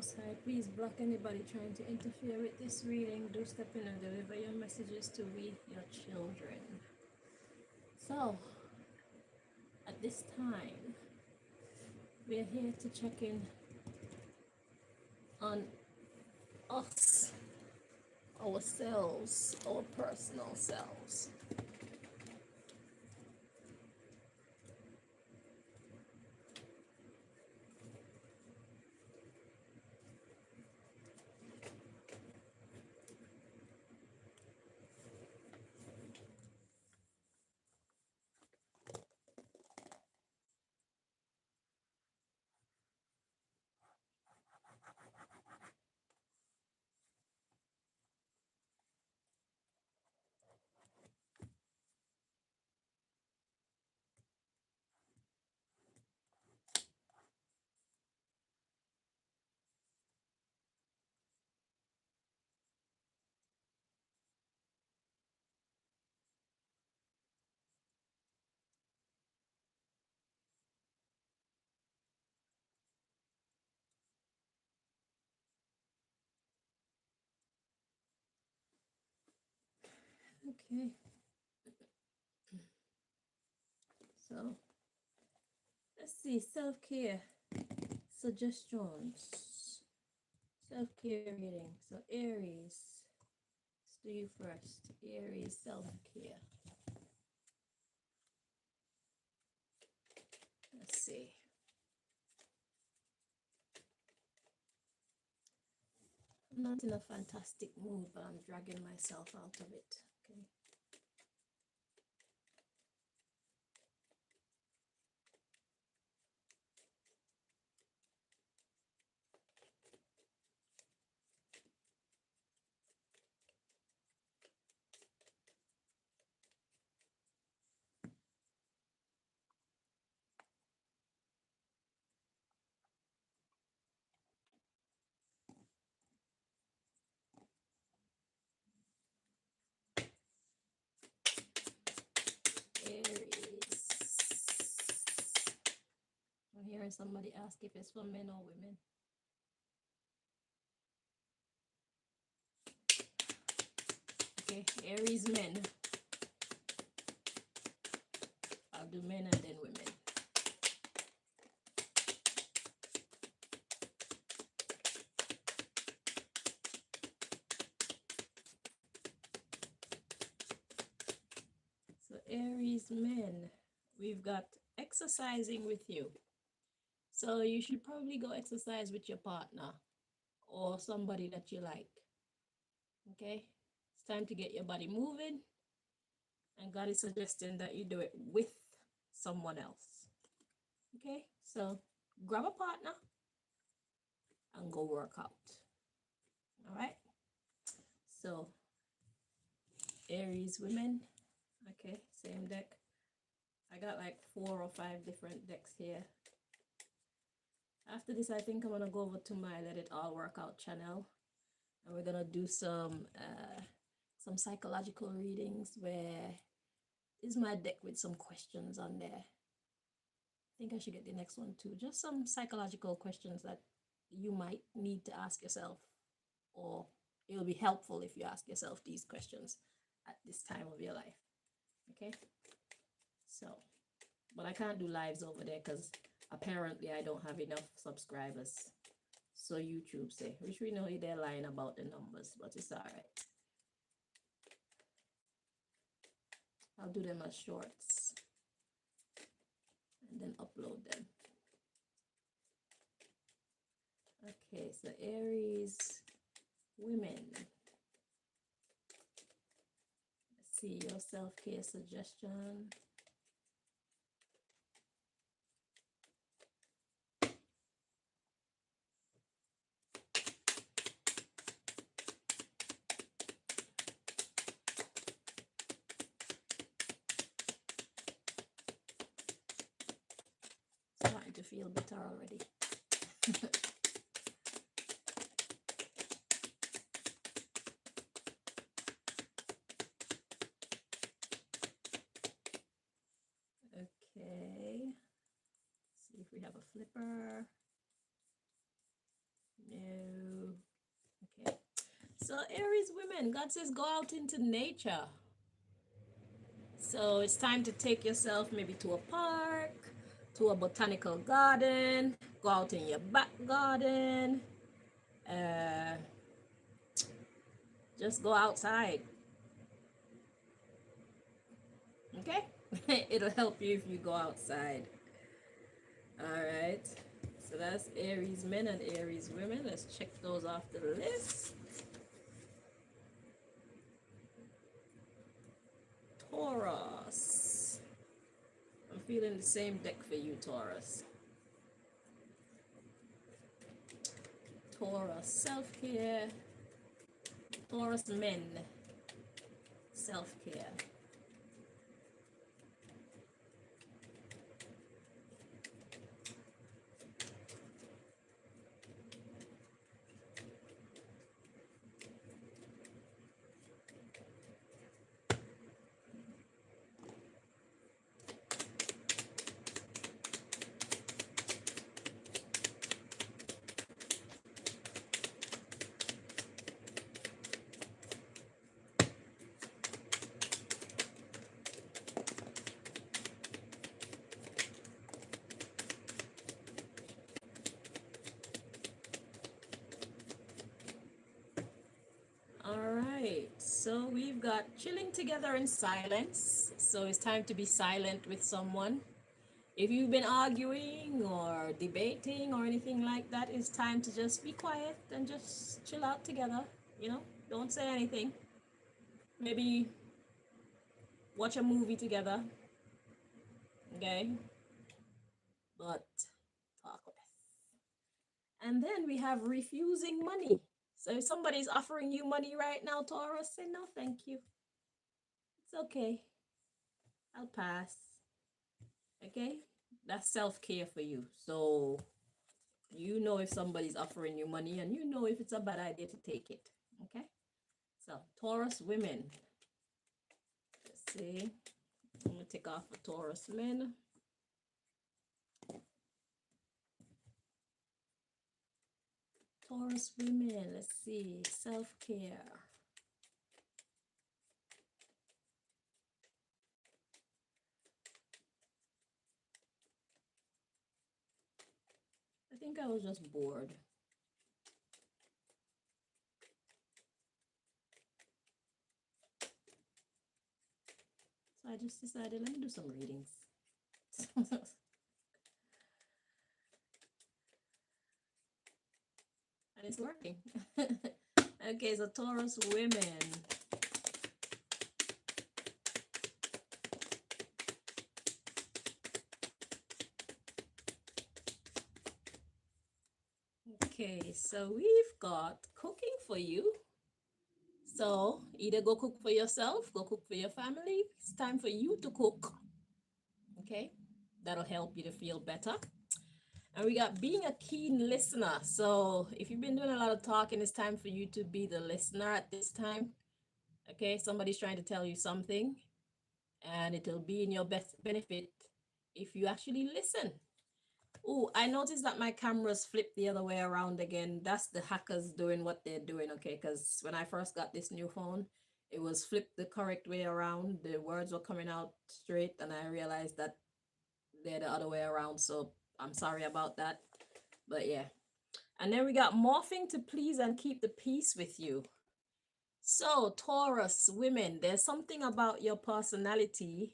Most High, please block anybody trying to interfere with this reading. Do step in and deliver your messages to we, your children. So, at this time, we are here to check in on us, ourselves, our personal selves. Okay, so let's see, self-care suggestions, self-care reading. So Aries, let's do you first. Aries, self-care. Let's see. I'm not in a fantastic mood, but I'm dragging myself out of it. Okay. Aries. I'm hearing somebody ask if it's for men or women. Okay, Aries men. I'll do men and then women. So Aries men, we've got exercising with you. So you should probably go exercise with your partner or somebody that you like. Okay, it's time to get your body moving, and God is suggesting that you do it with someone else. Okay, so grab a partner and go work out. All right, so Aries women. Okay, same deck. I got like 4 or 5 different decks here. After this, I think I'm gonna go over to my Let It All Work Out channel, and we're gonna do some psychological readings where is my deck with some questions on there. I think I should get the next one too. Just some psychological questions that you might need to ask yourself, or it will be helpful if you ask yourself these questions at this time of your life. Okay, so, but I can't do lives over there because apparently I don't have enough subscribers. So YouTube say, which we know they're lying about the numbers, but it's all right. I'll do them as shorts and then upload them. Okay, so Aries women. Let's see your self-care suggestion. Starting to feel better already. Okay, see if we have a flipper. No. Okay. So Aries women, God says go out into nature. So it's time to take yourself maybe to a park, to a botanical garden, go out in your back garden, uh, just go outside. Okay? It'll help you if you go outside. All right. So that's Aries men and Aries women. Let's check those off the list. Taurus. I'm feeling the same deck for you, Taurus. Taurus, self-care. Taurus men, self-care. All right, so we've got chilling together in silence. So it's time to be silent with someone. If you've been arguing or debating or anything like that, it's time to just be quiet and just chill out together. You know, don't say anything. Maybe watch a movie together, okay? But talk less. And then we have refusing money. So if somebody's offering you money right now, Taurus, say no, thank you. It's okay. I'll pass. Okay? That's self-care for you. So you know if somebody's offering you money and you know if it's a bad idea to take it. Okay? So Taurus women. Let's see. I'm gonna take off for Taurus men. Taurus women, let's see. Self-care. I think I was just bored. So I just decided, let me do some readings. And it's working. Okay, so Taurus women. Okay, so we've got cooking for you. So either go cook for yourself, go cook for your family. It's time for you to cook. Okay, that'll help you to feel better. And we got being a keen listener. So if you've been doing a lot of talking, it's time for you to be the listener at this time. Okay, somebody's trying to tell you something, and it'll be in your best benefit if you actually listen. Oh, I noticed that my camera's flipped the other way around again. That's the hackers doing what they're doing, okay? Because when I first got this new phone, it was flipped the correct way around. The words were coming out straight, and I realized that they're the other way around. So I'm sorry about that. But yeah. And then we got morphing to please and keep the peace with you. So, Taurus women, there's something about your personality.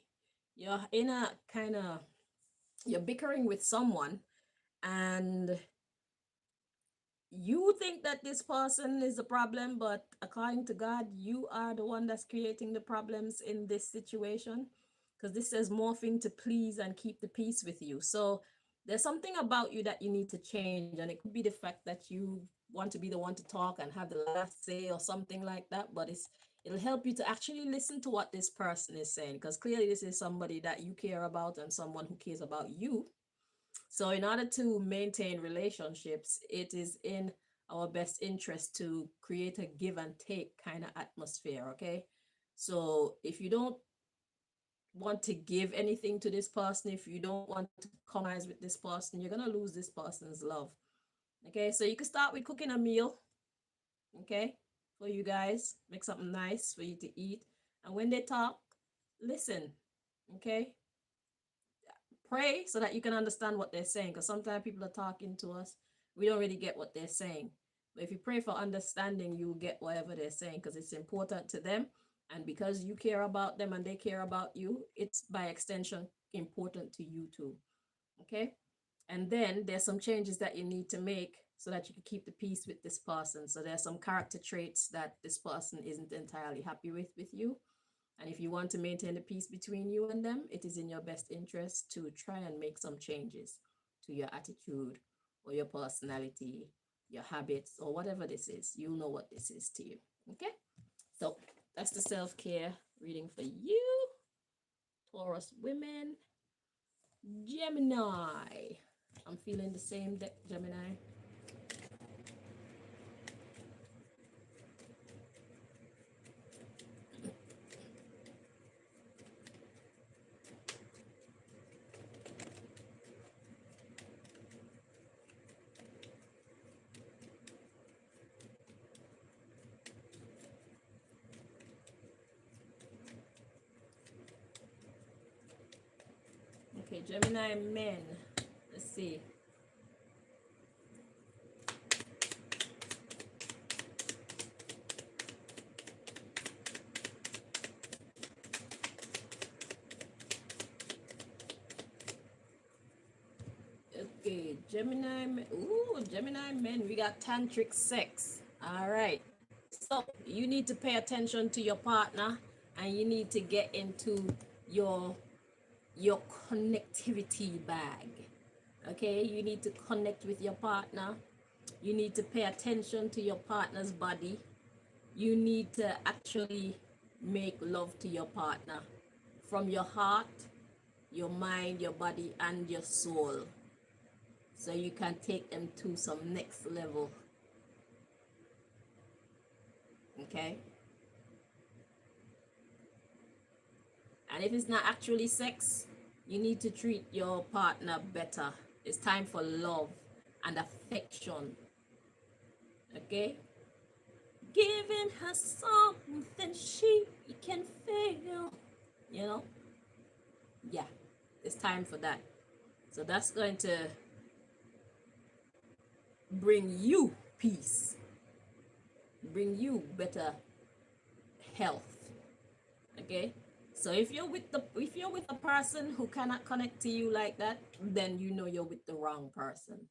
You're in a kind of, you're bickering with someone, and you think that this person is the problem, but according to God, you are the one that's creating the problems in this situation. Because this says morphing to please and keep the peace with you. So there's something about you that you need to change, and it could be the fact that you want to be the one to talk and have the last say or something like that. But it'll help you to actually listen to what this person is saying, because clearly this is somebody that you care about and someone who cares about you. So in order to maintain relationships, it is in our best interest to create a give and take kind of atmosphere, okay? So if you don't want to give anything to this person, if you don't want to compromise with this person, you're going to lose this person's love. Okay, so you can start with cooking a meal, okay, for you guys. Make something nice for you to eat. And when they talk, listen, okay? Pray so that you can understand what they're saying. Because sometimes people are talking to us, we don't really get what they're saying. But if you pray for understanding, you will get whatever they're saying because it's important to them. And because you care about them and they care about you, it's by extension important to you too. Okay? And then there's some changes that you need to make so that you can keep the peace with this person. So there's some character traits that this person isn't entirely happy with you. And if you want to maintain the peace between you and them, it is in your best interest to try and make some changes to your attitude or your personality, your habits, or whatever this is. You know what this is to you. Okay? So that's the self-care reading for you, Taurus women. Gemini. I'm feeling the same deck, Gemini. Okay, Gemini men. Let's see. Okay, Gemini men. Ooh, Gemini men. We got tantric sex. All right. So you need to pay attention to your partner and you need to get into your your connectivity bag. Okay, you need to connect with your partner. You need to pay attention to your partner's body. You need to actually make love to your partner from your heart, your mind, your body, and your soul. So you can take them to some next level. Okay? And if it's not actually sex, you need to treat your partner better. It's time for love and affection. Okay? Giving her something she can feel. You know? Yeah, it's time for that. So that's going to bring you peace, bring you better health. Okay? So if you're with a person who cannot connect to you like that, then you know you're with the wrong person.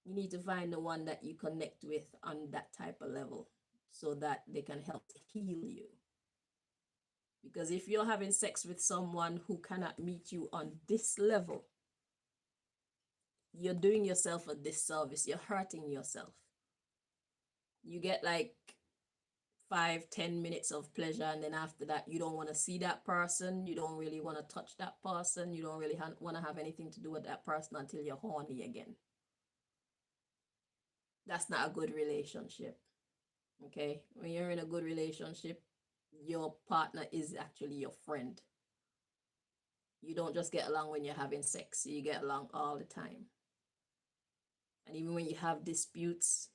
You need to find the one that you connect with on that type of level so that they can help heal you. Because if you're having sex with someone who cannot meet you on this level, you're doing yourself a disservice. You're hurting yourself. You get like 5-10 minutes of pleasure, and then after that you don't want to see that person, you don't really want to touch that person, you don't really want to have anything to do with that person until you're horny again. That's not a good relationship. Okay, when you're in a good relationship, your partner is actually your friend. You don't just get along when you're having sex, you get along all the time. And even when you have disputes,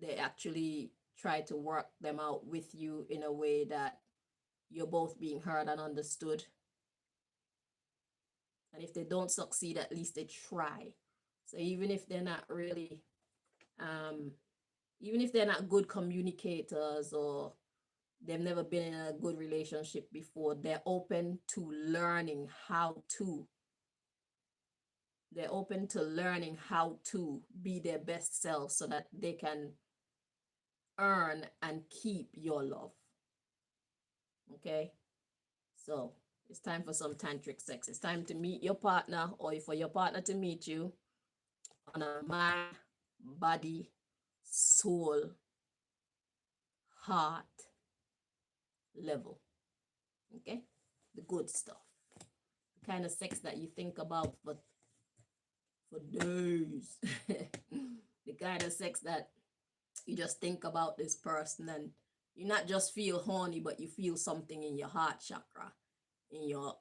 they actually try to work them out with you in a way that you're both being heard and understood. And if they don't succeed, at least they try. So even if they're not really, um, even if they're not good communicators or they've never been in a good relationship before, they're open to learning how to. They're open to learning how to be their best self so that they can earn and keep your love. Okay? So it's time for some tantric sex. It's time to meet your partner or for your partner to meet you on a mind, body, soul, heart level. Okay? The good stuff. The kind of sex that you think about for days. The kind of sex that you just think about this person and you not just feel horny, but you feel something in your heart chakra, in your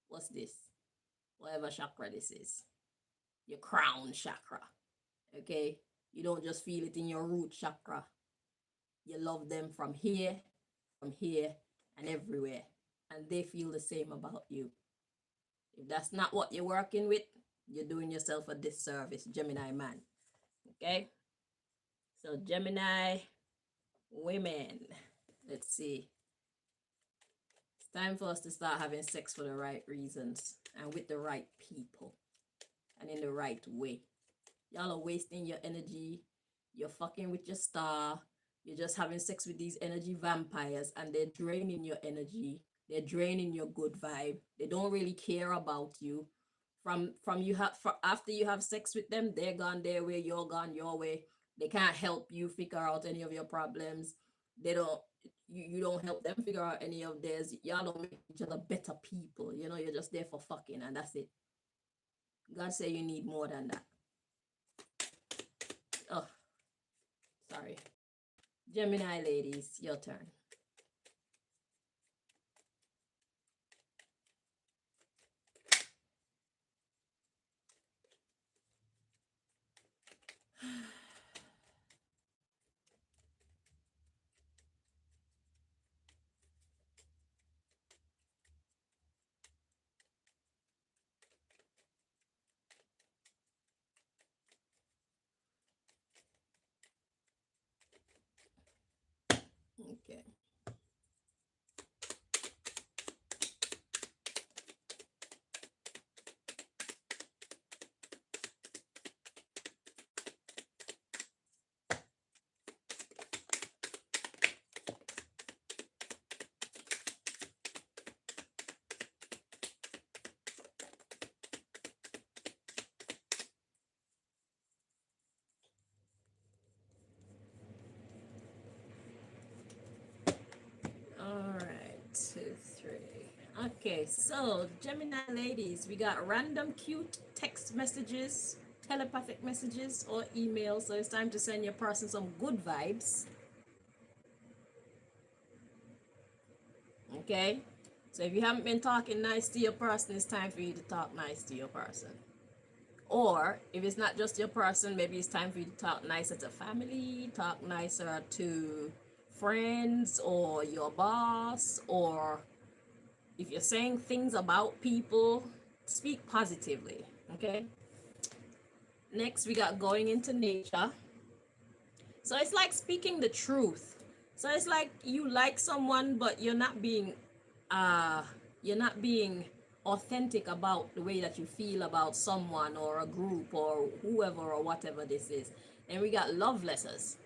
what's this? Whatever chakra this is. your crown chakra. Okay, you don't just feel it in your root chakra. You love them from here, and everywhere, and they feel the same about you. If that's not what you're working with, you're doing yourself a disservice, Gemini man. Okay, so Gemini women, let's see. It's time for us to start having sex for the right reasons and with the right people and in the right way. Y'all are wasting your energy. You're fucking with your star. You're just having sex with these energy vampires, and they're draining your energy. They're draining your good vibe. They don't really care about you. After you have sex with them, they're gone their way, you're gone your way. They can't help you figure out any of your problems. They don't. You don't help them figure out any of theirs. Y'all don't make each other better people. You know, you're just there for fucking, and that's it. God say you need more than that. Oh, sorry. Gemini ladies, your turn. Okay. All right, 2, 3. Okay, so Gemini ladies, we got random cute text messages, telepathic messages, or emails. So it's time to send your person some good vibes. Okay, so if you haven't been talking nice to your person, it's time for you to talk nice to your person. Or if it's not just your person, maybe it's time for you to talk nicer to family, talk nicer to friends or your boss, or if you're saying things about people, speak positively. Okay, next we got going into nature. So it's like speaking the truth. So it's like you like someone, but you're not being authentic about the way that you feel about someone or a group or whoever or whatever this is. And we got love letters.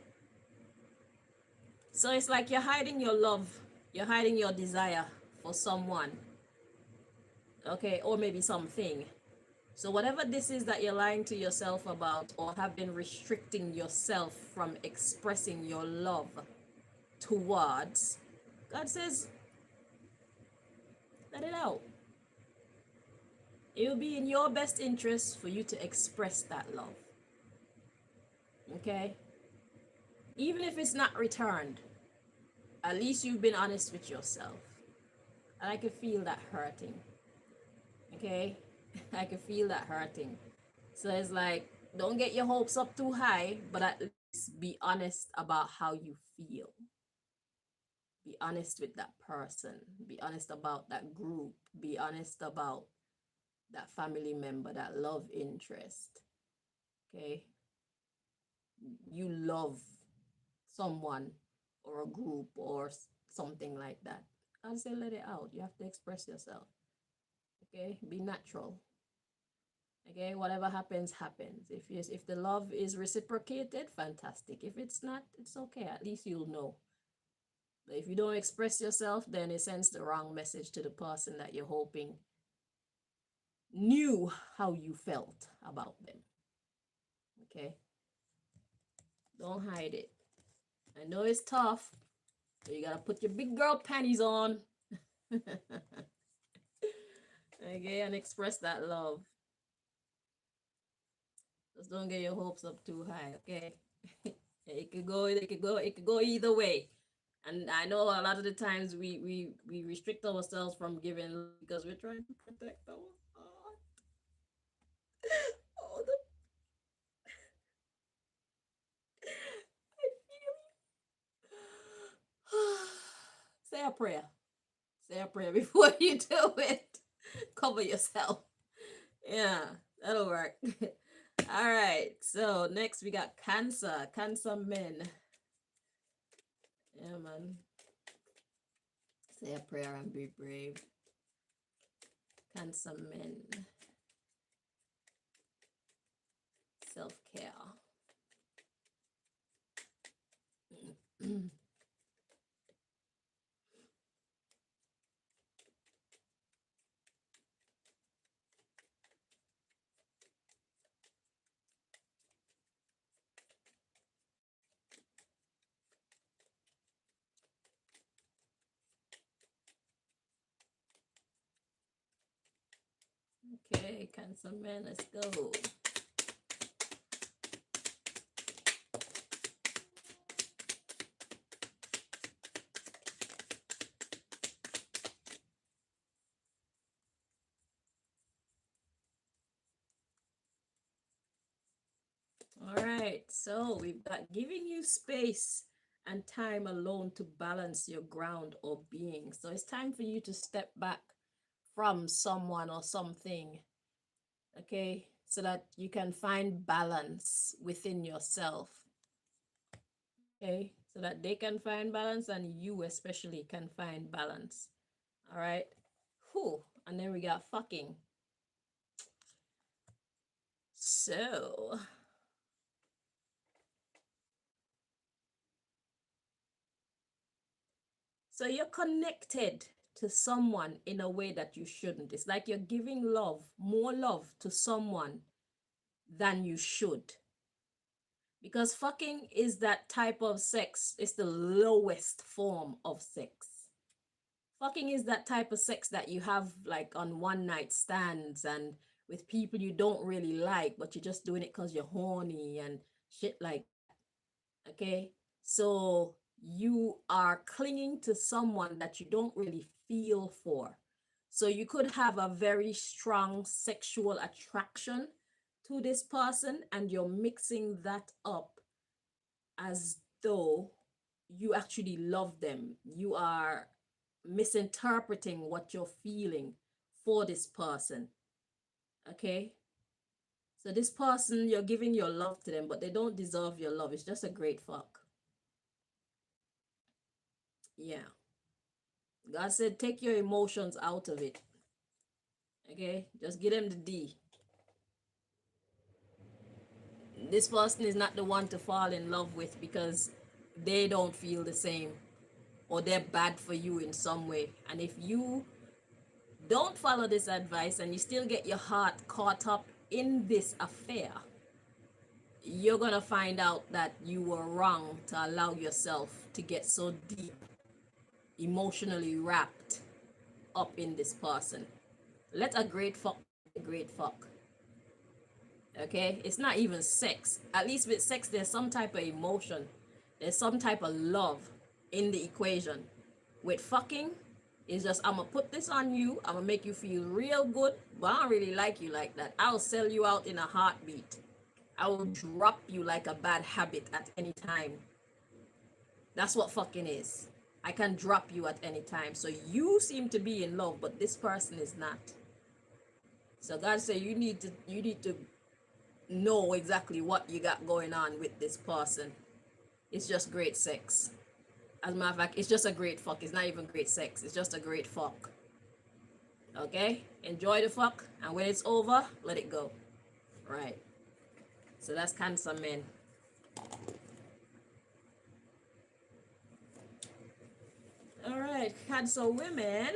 So it's like you're hiding your love, you're hiding your desire for someone, okay, or maybe something. So whatever this is that you're lying to yourself about or have been restricting yourself from expressing your love towards, God says, let it out. It will be in your best interest for you to express that love. Okay? Even if it's not returned, at least you've been honest with yourself. And I can feel that hurting. Okay? I can feel that hurting. So it's like, don't get your hopes up too high, but at least be honest about how you feel. Be honest with that person. Be honest about that group. Be honest about that family member, that love interest. Okay? You love someone or a group or something like that. I say let it out. You have to express yourself. Okay? Be natural. Okay, whatever happens, happens. If the love is reciprocated, fantastic. If it's not, it's okay. At least you'll know. But if you don't express yourself, then it sends the wrong message to the person that you're hoping knew how you felt about them. Okay? Don't hide it. I know it's tough, but you gotta put your big girl panties on. Okay, and express that love. Just don't get your hopes up too high, okay? It could go either way. And I know a lot of the times we restrict ourselves from giving because we're trying to protect our heart. Oh, the say a prayer. Say a prayer before you do it. Cover yourself. Yeah, that'll work. All right. So next we got Cancer. Cancer men. Yeah, man. Say a prayer and be brave. Cancer men. Self-care. Okay, Cancer men, let's go. All right, so we've got giving you space and time alone to balance your ground or being. So it's time for you to step back from someone or something, okay, so that you can find balance within yourself, okay, so that they can find balance and you especially can find balance. All right. Whew. And then we got fucking. So you're connected to someone in a way that you shouldn't. It's like you're giving love, more love to someone than you should. Because fucking is that type of sex, it's the lowest form of sex. Fucking is that type of sex that you have like on one night stands and with people you don't really like, but you're just doing it because you're horny and shit like that. Okay. So you are clinging to someone that you don't really feel for. So you could have a very strong sexual attraction to this person and you're mixing that up as though you actually love them. You are misinterpreting what you're feeling for this person. Okay? So this person, you're giving your love to them, but they don't deserve your love. It's just a great fuck. Yeah. God said, take your emotions out of it. Okay? Just give them the D. This person is not the one to fall in love with because they don't feel the same or they're bad for you in some way. And if you don't follow this advice and you still get your heart caught up in this affair, you're going to find out that you were wrong to allow yourself to get so deep, emotionally wrapped up in this person. Let a great fuck be a great fuck. Okay? It's not even sex. At least with sex, there's some type of emotion, there's some type of love in the equation. With fucking, it's just, I'm gonna put this on you, I'm gonna make you feel real good, but I don't really like you like that. I'll sell you out in a heartbeat. I will drop you like a bad habit at any time. That's what fucking is. I can drop you at any time. So you seem to be in love, but this person is not. So God said you need to know exactly what you got going on with this person. It's just great sex. As a matter of fact, it's just a great fuck. It's not even great sex. It's just a great fuck. Okay? Enjoy the fuck, and when it's over, let it go. Right. So that's Cancer men. All right, Cancer women.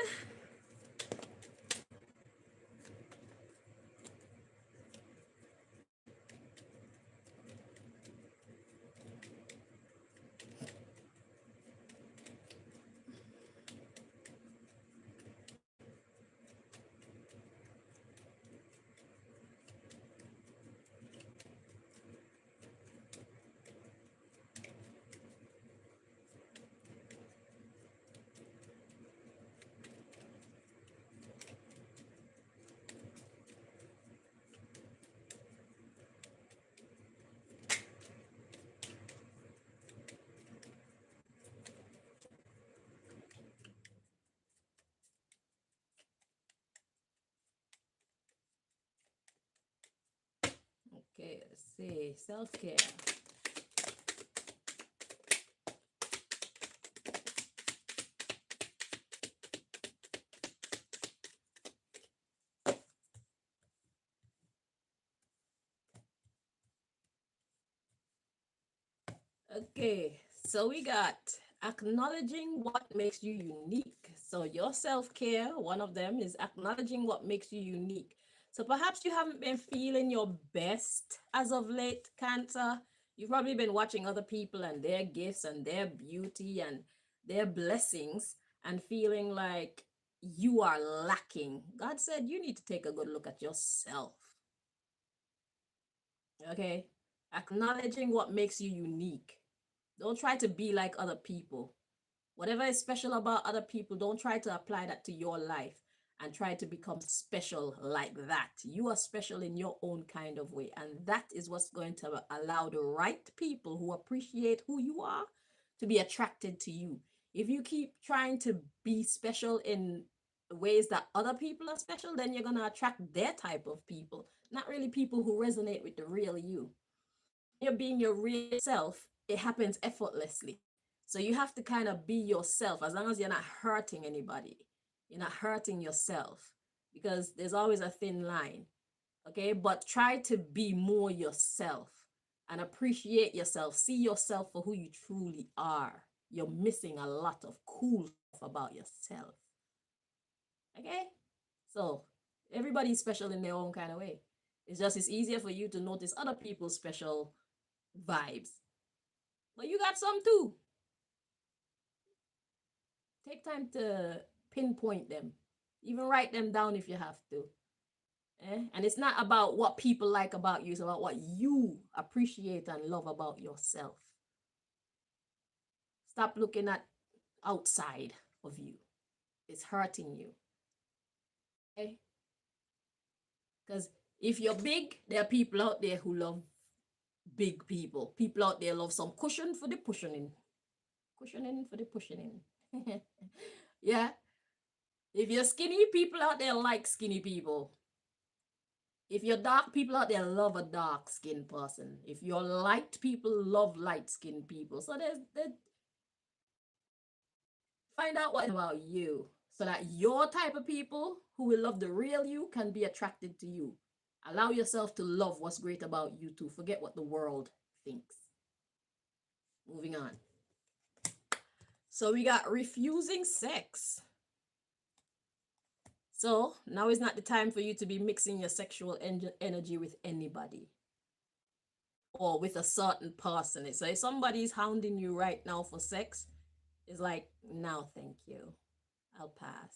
Okay, let's see. Self-care. Okay, so we got acknowledging what makes you unique. So your self-care, one of them is acknowledging what makes you unique. So perhaps you haven't been feeling your best as of late, Cancer. You've probably been watching other people and their gifts and their beauty and their blessings and feeling like you are lacking. God said you need to take a good look at yourself. Okay? Acknowledging what makes you unique. Don't try to be like other people. Whatever is special about other people, don't try to apply that to your life and try to become special like that. You are special in your own kind of way. And that is what's going to allow the right people who appreciate who you are to be attracted to you. If you keep trying to be special in ways that other people are special, then you're going to attract their type of people, not really people who resonate with the real you. You're being your real self, it happens effortlessly. So you have to kind of be yourself as long as you're not hurting anybody. You're not hurting yourself because there's always a thin line. Okay. But try to be more yourself and appreciate yourself. See yourself for who you truly are. You're missing a lot of cool stuff about yourself. Okay. So everybody's special in their own kind of way. It's easier for you to notice other people's special vibes. But you got some too. Take time to pinpoint them. Even write them down if you have to. And it's not about what people like about you, it's about what you appreciate and love about yourself. Stop looking at outside of you. It's hurting you. Okay? Because if you're big, there are people out there who love big people. People out there love some cushion for the cushioning. Cushioning for the cushioning. Yeah. If you're skinny, people out there like skinny people. If you're dark, people out there love a dark skinned person. If you're light, people love light skinned people. So there's find out what about you so that your type of people who will love the real you can be attracted to you. Allow yourself to love what's great about you too. Forget what the world thinks. Moving on. So we got refusing sex. So now is not the time for you to be mixing your sexual energy with anybody or with a certain person. So if somebody's hounding you right now for sex, it's like, no, thank you. I'll pass.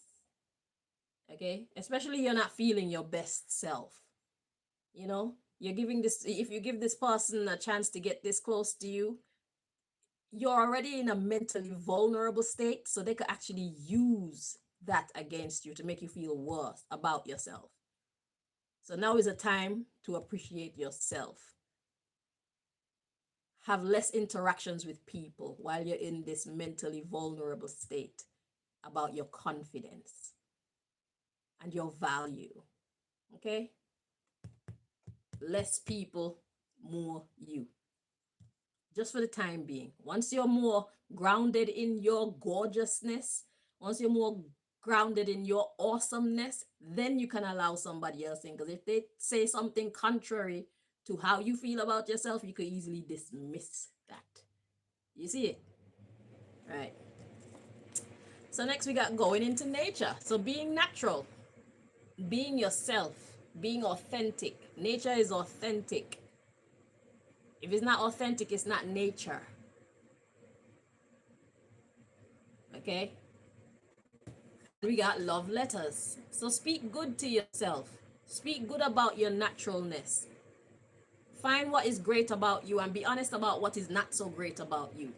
Okay? Especially you're not feeling your best self. You know, you're giving this, if you give this person a chance to get this close to you, you're already in a mentally vulnerable state. So they could actually use that against you to make you feel worse about yourself. So now is a time to appreciate yourself. Have less interactions with people while you're in this mentally vulnerable state about your confidence and your value. Okay? Less people, more you. Just for the time being. Once you're more grounded in your gorgeousness, once you're more grounded in your awesomeness, then you can allow somebody else in. Because if they say something contrary to how you feel about yourself, you could easily dismiss that. You see it? Right. So next we got going into nature. So being natural, being yourself, being authentic. Nature is authentic. If it's not authentic, it's not nature. Okay? We got love letters. So speak good to yourself. Speak good about your naturalness. Find what is great about you and be honest about what is not so great about you.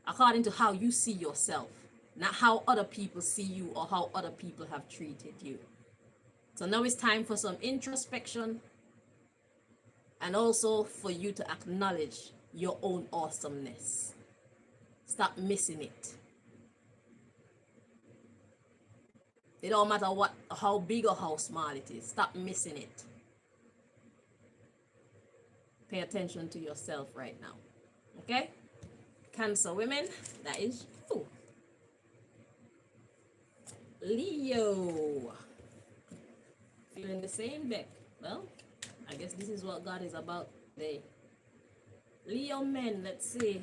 According to how you see yourself, not how other people see you or how other people have treated you. So now it's time for some introspection and also for you to acknowledge your own awesomeness. Stop missing it. It don't matter how big or how small it is. Stop missing it. Pay attention to yourself right now. Okay? Cancer women, that is you. Leo. Feeling the same deck. Well, I guess this is what God is about today. Leo men, let's see.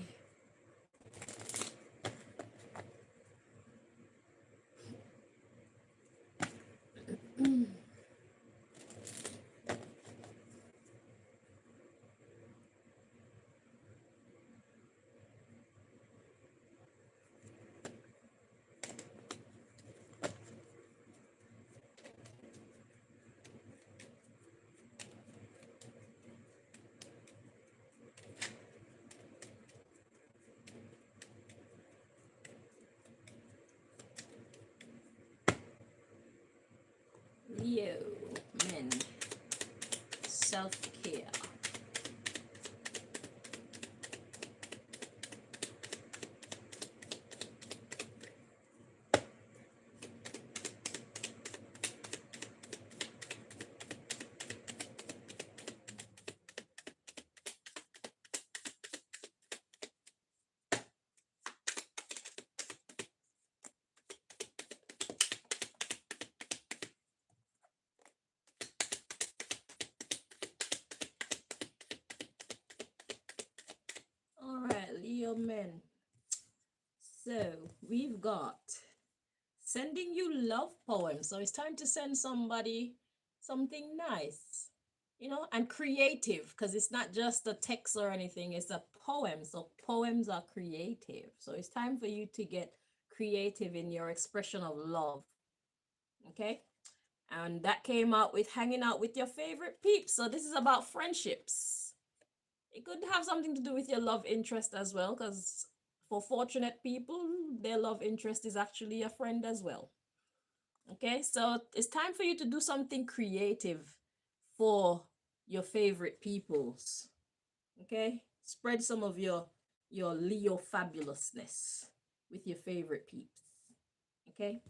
Leo men, self-care. All right, Leo men. So we've got sending you love poems. So it's time to send somebody something nice, and creative, because it's not just a text or anything, it's a poem. So poems are creative. So it's time for you to get creative in your expression of love. Okay. And that came out with hanging out with your favorite peeps. So this is about friendships. It could have something to do with your love interest as well, because for fortunate people, their love interest is actually a friend as well. Okay, so it's time for you to do something creative for your favorite peoples. Okay, spread some of your Leo fabulousness with your favorite peeps. Okay,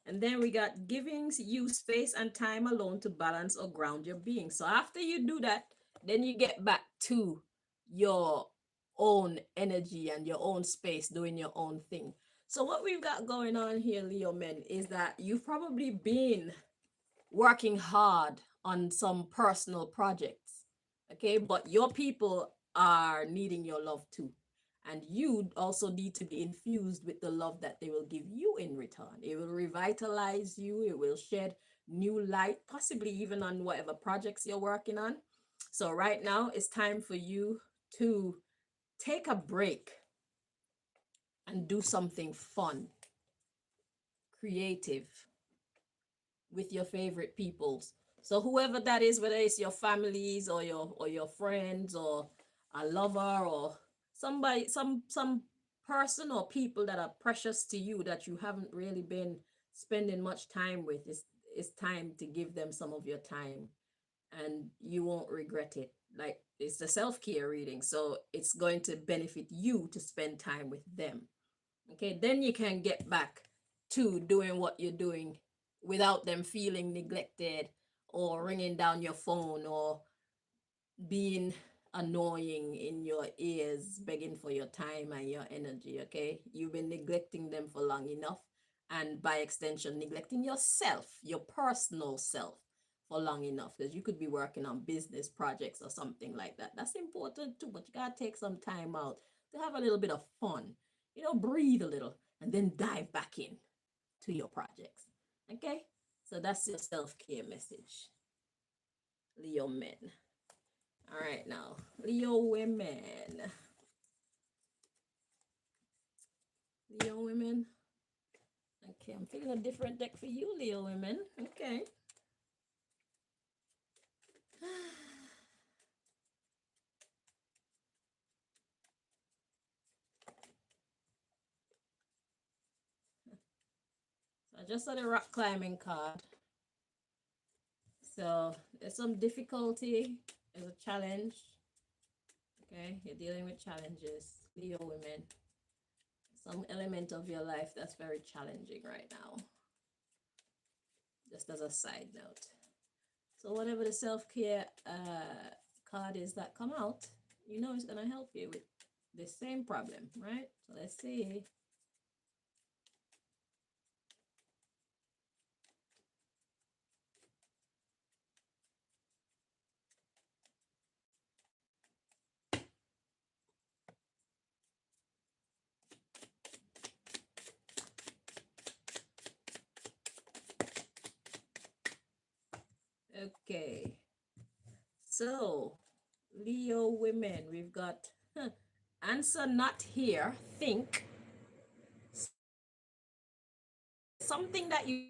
and then we got giving you space and time alone to balance or ground your being. So after you do that, then you get back to your own energy and your own space, doing your own thing. So what we've got going on here, Leo men, is that you've probably been working hard on some personal projects, okay? But your people are needing your love too. And you also need to be infused with the love that they will give you in return. It will revitalize you, it will shed new light, possibly even on whatever projects you're working on. So, right now, it's time for you to take a break and do something fun, creative with your favorite peoples. So whoever that is, whether it's your families or your friends or a lover or somebody, some person or people that are precious to you that you haven't really been spending much time with, it's time to give them some of your time, and you won't regret it. Like, it's a self-care reading, so it's going to benefit you to spend time with them. Okay, then you can get back to doing what you're doing without them feeling neglected or ringing down your phone or being annoying in your ears, begging for your time and your energy. Okay, you've been neglecting them for long enough, and by extension, neglecting yourself, your personal self, for long enough, because you could be working on business projects or something like that. That's important too, but you gotta take some time out to have a little bit of fun, breathe a little, and then dive back in to your projects. Okay, so that's your self-care message, Leo men. All right, now, Leo women. Leo women. Okay, I'm picking a different deck for you, Leo women. Okay. So I just saw the rock climbing card. So there's some difficulty, there's a challenge. Okay, you're dealing with challenges, Leo women. Some element of your life that's very challenging right now. Just as a side note. So whatever the self-care card is that come out, you know it's going to help you with the same problem, right? So let's see. Okay. So, Leo women, we've got answer not here, think. Something that you,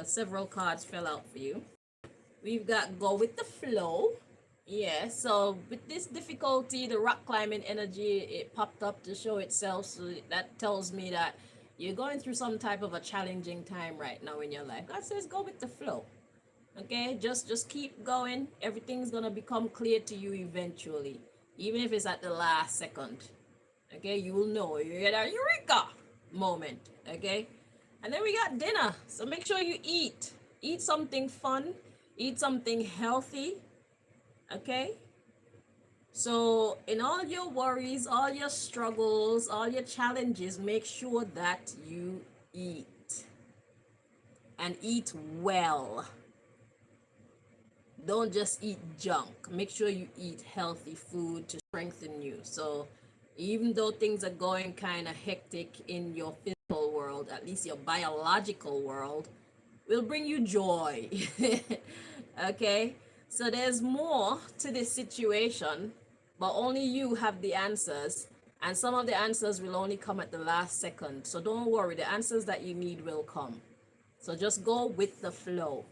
several cards fell out for you. We've got go with the flow. Yeah, so with this difficulty, the rock climbing energy, it popped up to show itself. So that tells me that you're going through some type of a challenging time right now in your life. God says go with the flow. Okay, just keep going. Everything's gonna become clear to you eventually, even if it's at the last second. Okay, you will know. You get a eureka moment. Okay, and then we got dinner. So make sure you eat something fun, eat something healthy. Okay, so in all your worries, all your struggles, all your challenges, make sure that you eat and eat well. Don't just eat junk. Make sure you eat healthy food to strengthen you. So even though things are going kind of hectic in your physical world, at least your biological world will bring you joy. Okay, so there's more to this situation, but only you have the answers, and some of the answers will only come at the last second. So don't worry, the answers that you need will come. So just go with the flow.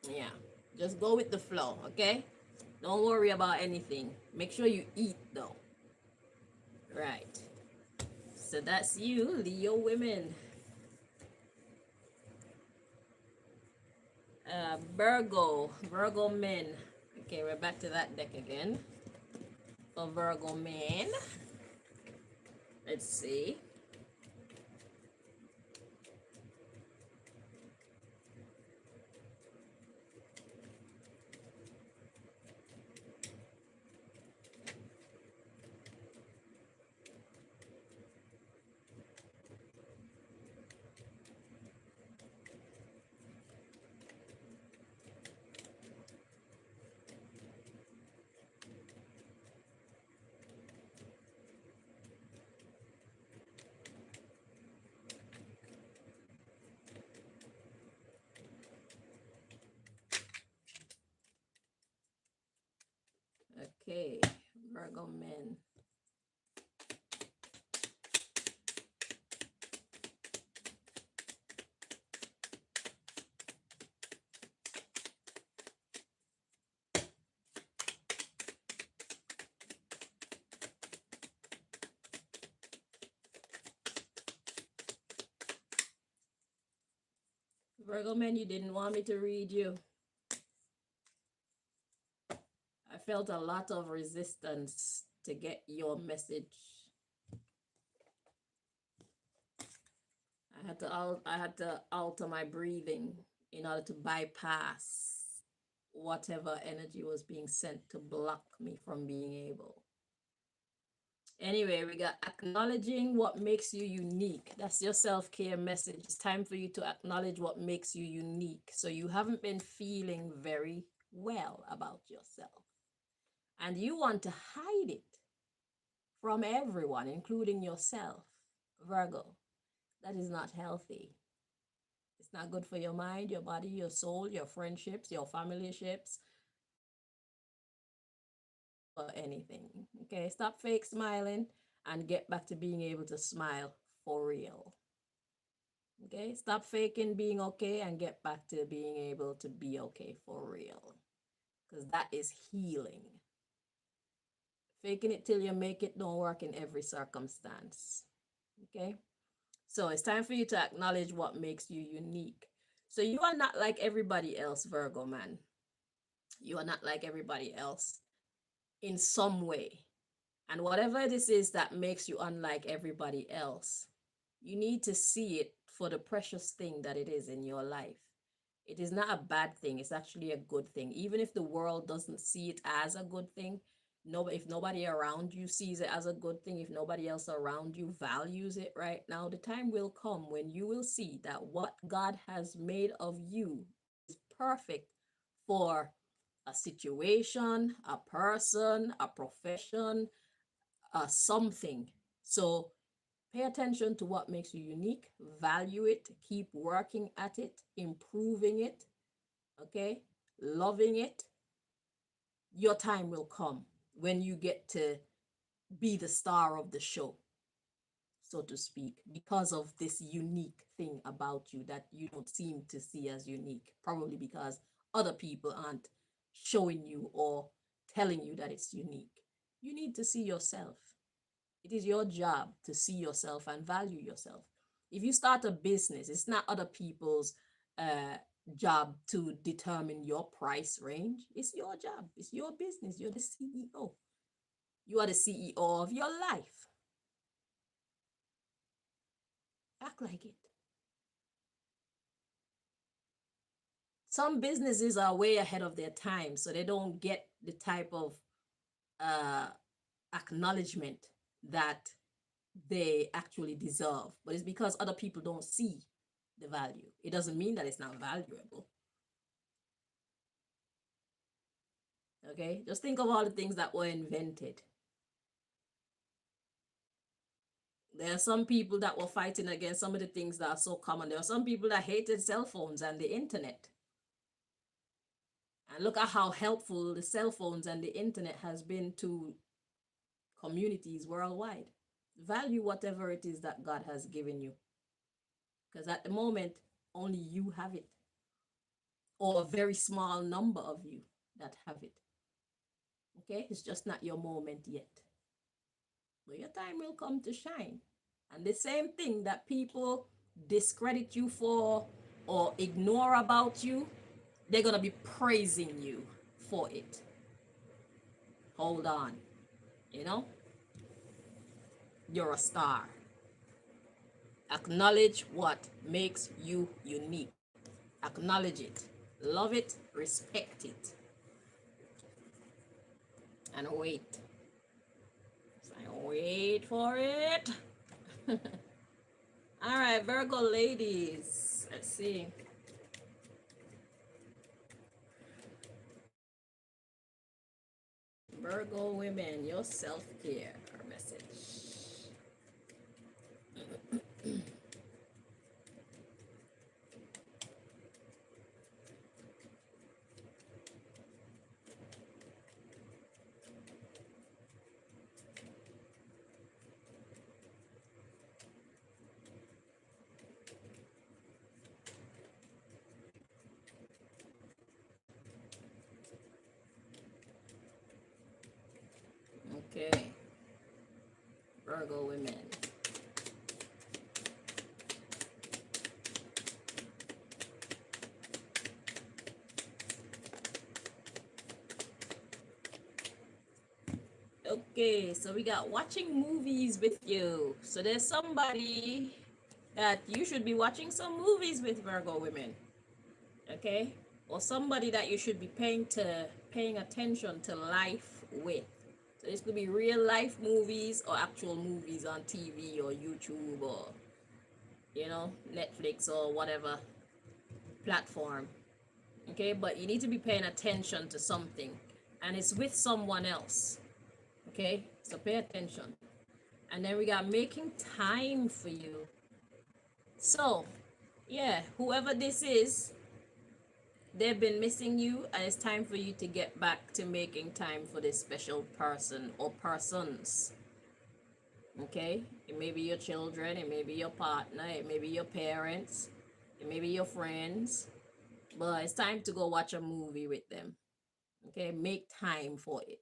Yeah, just go with the flow, okay? Don't worry about anything. Make sure you eat though. Right. So that's you, Leo women. Virgo men. Okay, we're back to that deck again. For Virgo men. Let's see. Okay, Virgo men. Virgo men, you didn't want me to read you. I felt a lot of resistance to get your message. I had to alter my breathing in order to bypass whatever energy was being sent to block me from being able. Anyway, we got acknowledging what makes you unique. That's your self-care message. It's time for you to acknowledge what makes you unique. So you haven't been feeling very well about yourself, and you want to hide it from everyone, including yourself, Virgo. That is not healthy. It's not good for your mind, your body, your soul, your friendships, your family ships, or anything. Okay, stop fake smiling and get back to being able to smile for real. Okay, stop faking being okay and get back to being able to be okay for real. Because that is healing. Faking it till you make it don't work in every circumstance. Okay, so it's time for you to acknowledge what makes you unique. So you are not like everybody else, Virgo man. You are not like everybody else in some way. And whatever this is that makes you unlike everybody else, you need to see it for the precious thing that it is in your life. It is not a bad thing. It's actually a good thing. Even if the world doesn't see it as a good thing, no, if nobody around you sees it as a good thing, if nobody else around you values it right now, the time will come when you will see that what God has made of you is perfect for a situation, a person, a profession, something. So pay attention to what makes you unique, value it, keep working at it, improving it, okay? Loving it. Your time will come when you get to be the star of the show, so to speak, because of this unique thing about you that you don't seem to see as unique, probably because other people aren't showing you or telling you that it's unique. You need to see yourself. It is your job to see yourself and value yourself. If you start a business, it's not other people's uh, job to determine your price range. It's your job. It's your business. You're the CEO. You are the CEO of your life. Act like it. Some businesses are way ahead of their time, so they don't get the type of uh, acknowledgement that they actually deserve. But it's because other people don't see the value. It doesn't mean that it's not valuable. Okay, just think of all the things that were invented. There are some people that were fighting against some of the things that are so common. There are some people that hated cell phones and the internet. And look at how helpful the cell phones and the internet has been to communities worldwide. Value whatever it is that God has given you. Because at the moment, only you have it, or a very small number of you that have it. Okay, it's just not your moment yet. But your time will come to shine. And the same thing that people discredit you for or ignore about you, they're going to be praising you for it. Hold on. You know, you're a star. Acknowledge what makes you unique. Acknowledge it. Love it. Respect it. And wait. Wait for it. All right, Virgo ladies. Let's see. Virgo women, your self-care message. Okay, Virgo women. Okay, so we got watching movies with you. So there's somebody that you should be watching some movies with, Virgo women. Okay? Or somebody that you should be paying attention to life with. So this could be real life movies or actual movies on TV or YouTube or Netflix or whatever platform. Okay, but you need to be paying attention to something, and it's with someone else. Okay, so pay attention. And then we got making time for you. So yeah, whoever this is, they've been missing you, and it's time for you to get back to making time for this special person or persons. Okay, it may be your children, it may be your partner, it may be your parents, it may be your friends, but it's time to go watch a movie with them. Okay, make time for it.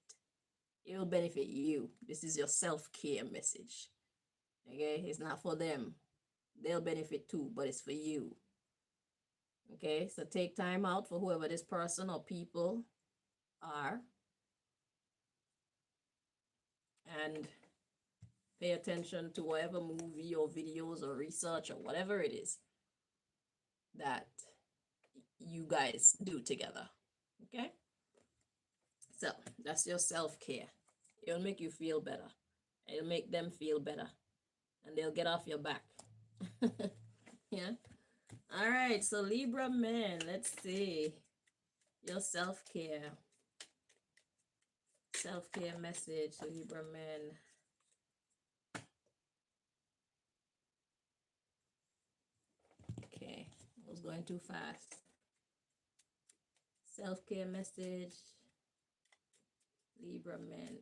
It will benefit you. This is your self-care message. Okay, it's not for them. They'll benefit too, but it's for you. Okay, so take time out for whoever this person or people are, and pay attention to whatever movie or videos or research or whatever it is that you guys do together. Okay? So that's your self-care. It'll make you feel better. It'll make them feel better. And they'll get off your back. Yeah. All right. So Libra men, let's see. Your self-care. Self-care message, Libra men. Okay. I was going too fast. Self-care message, Libra men.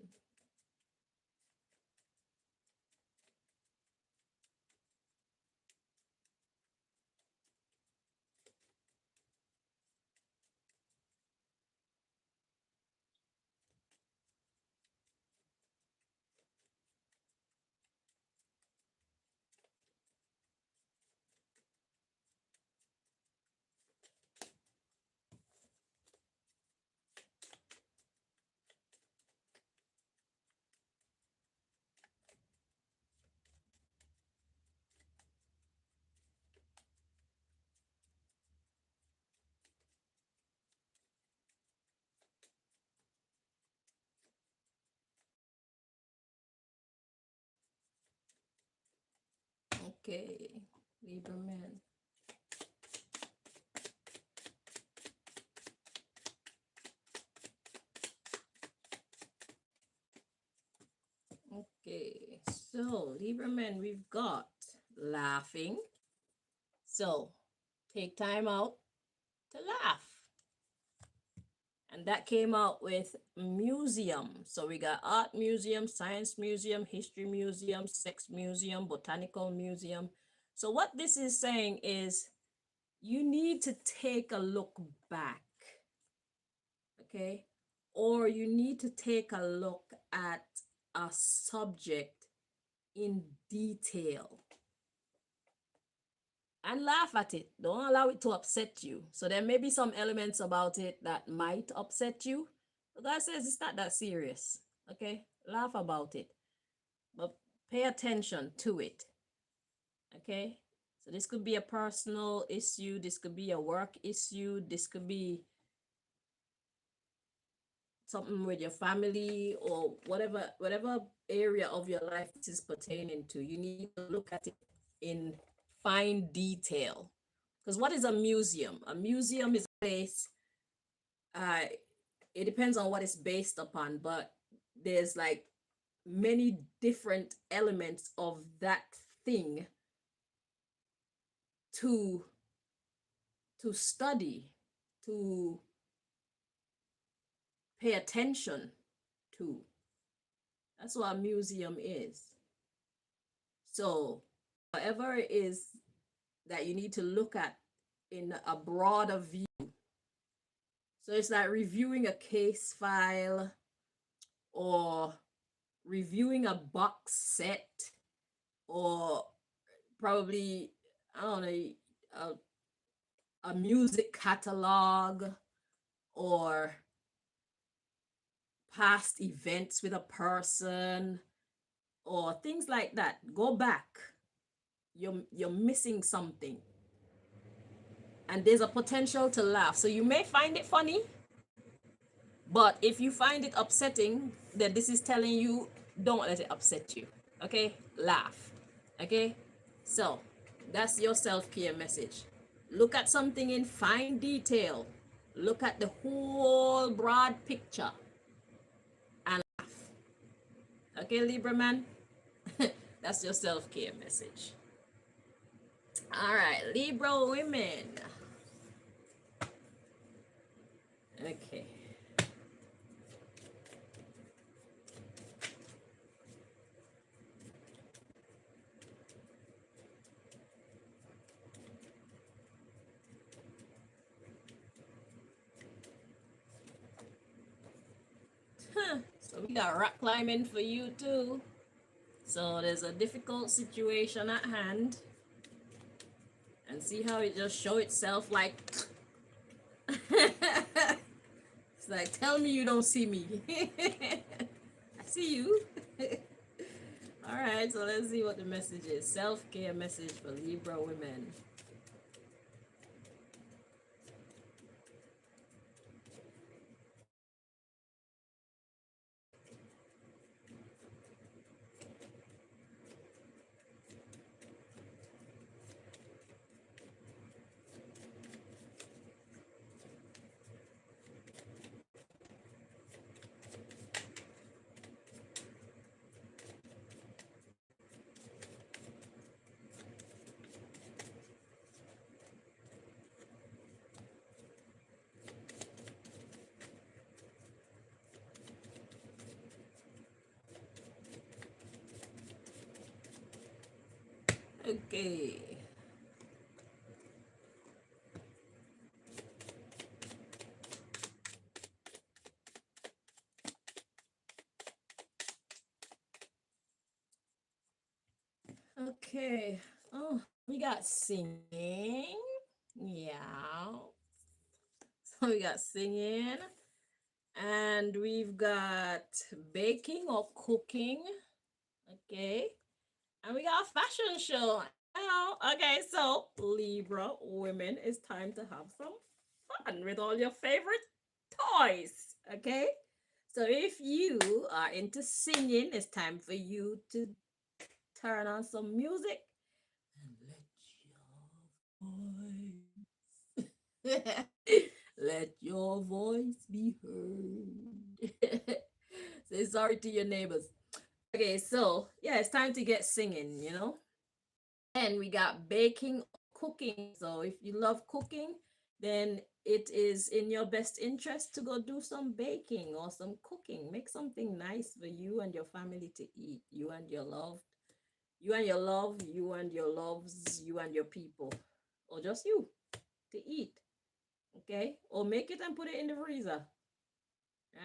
Okay, Libra men. Okay, so Libra men, we've got laughing. So take time out to laugh. And that came out with museum. So we got art museum, science museum, history museum, sex museum, botanical museum. So what this is saying is you need to take a look back, okay? Or you need to take a look at a subject in detail and laugh at it. Don't allow it to upset you. So there may be some elements about it that might upset you. But God says it's not that serious. Okay? Laugh about it. But pay attention to it. Okay? So this could be a personal issue. This could be a work issue. This could be something with your family or whatever area of your life this is pertaining to. You need to look at it in fine detail. Because what is a museum? A museum is a place, it depends on what it's based upon, but there's like many different elements of that thing to study, to pay attention to. That's what a museum is. So whatever it is that you need to look at in a broader view. So it's like reviewing a case file or reviewing a box set or probably, I don't know, a music catalog or past events with a person or things like that. Go back. You're missing something. And there's a potential to laugh. So you may find it funny, but if you find it upsetting, then this is telling you don't let it upset you. Okay? Laugh. Okay? So that's your self-care message. Look at something in fine detail. Look at the whole broad picture and laugh. Okay, Libra man? That's your self-care message. All right, Libra women. Okay. So we got rock climbing for you too. So there's a difficult situation at hand. And see how it just show itself like it's like, tell me you don't see me. I see you. All right, so let's see what the message is. Self-care message for Libra women. Okay. Okay. Oh, we got singing. Yeah. So we got singing. And we've got baking or cooking. Okay. And we got a fashion show. Oh, okay, so Libra women, it's time to have some fun with all your favorite toys. Okay. So if you are into singing, it's time for you to turn on some music and let your voice let your voice be heard. Say sorry to your neighbors. Okay, so yeah, it's time to get singing, you know. And we got baking, cooking. So if you love cooking, then it is in your best interest to go do some baking or some cooking. Make something nice for you and your family to eat. You and your love, you and your love, you and your loves, you and your people, or just you to eat. Okay, or make it and put it in the freezer,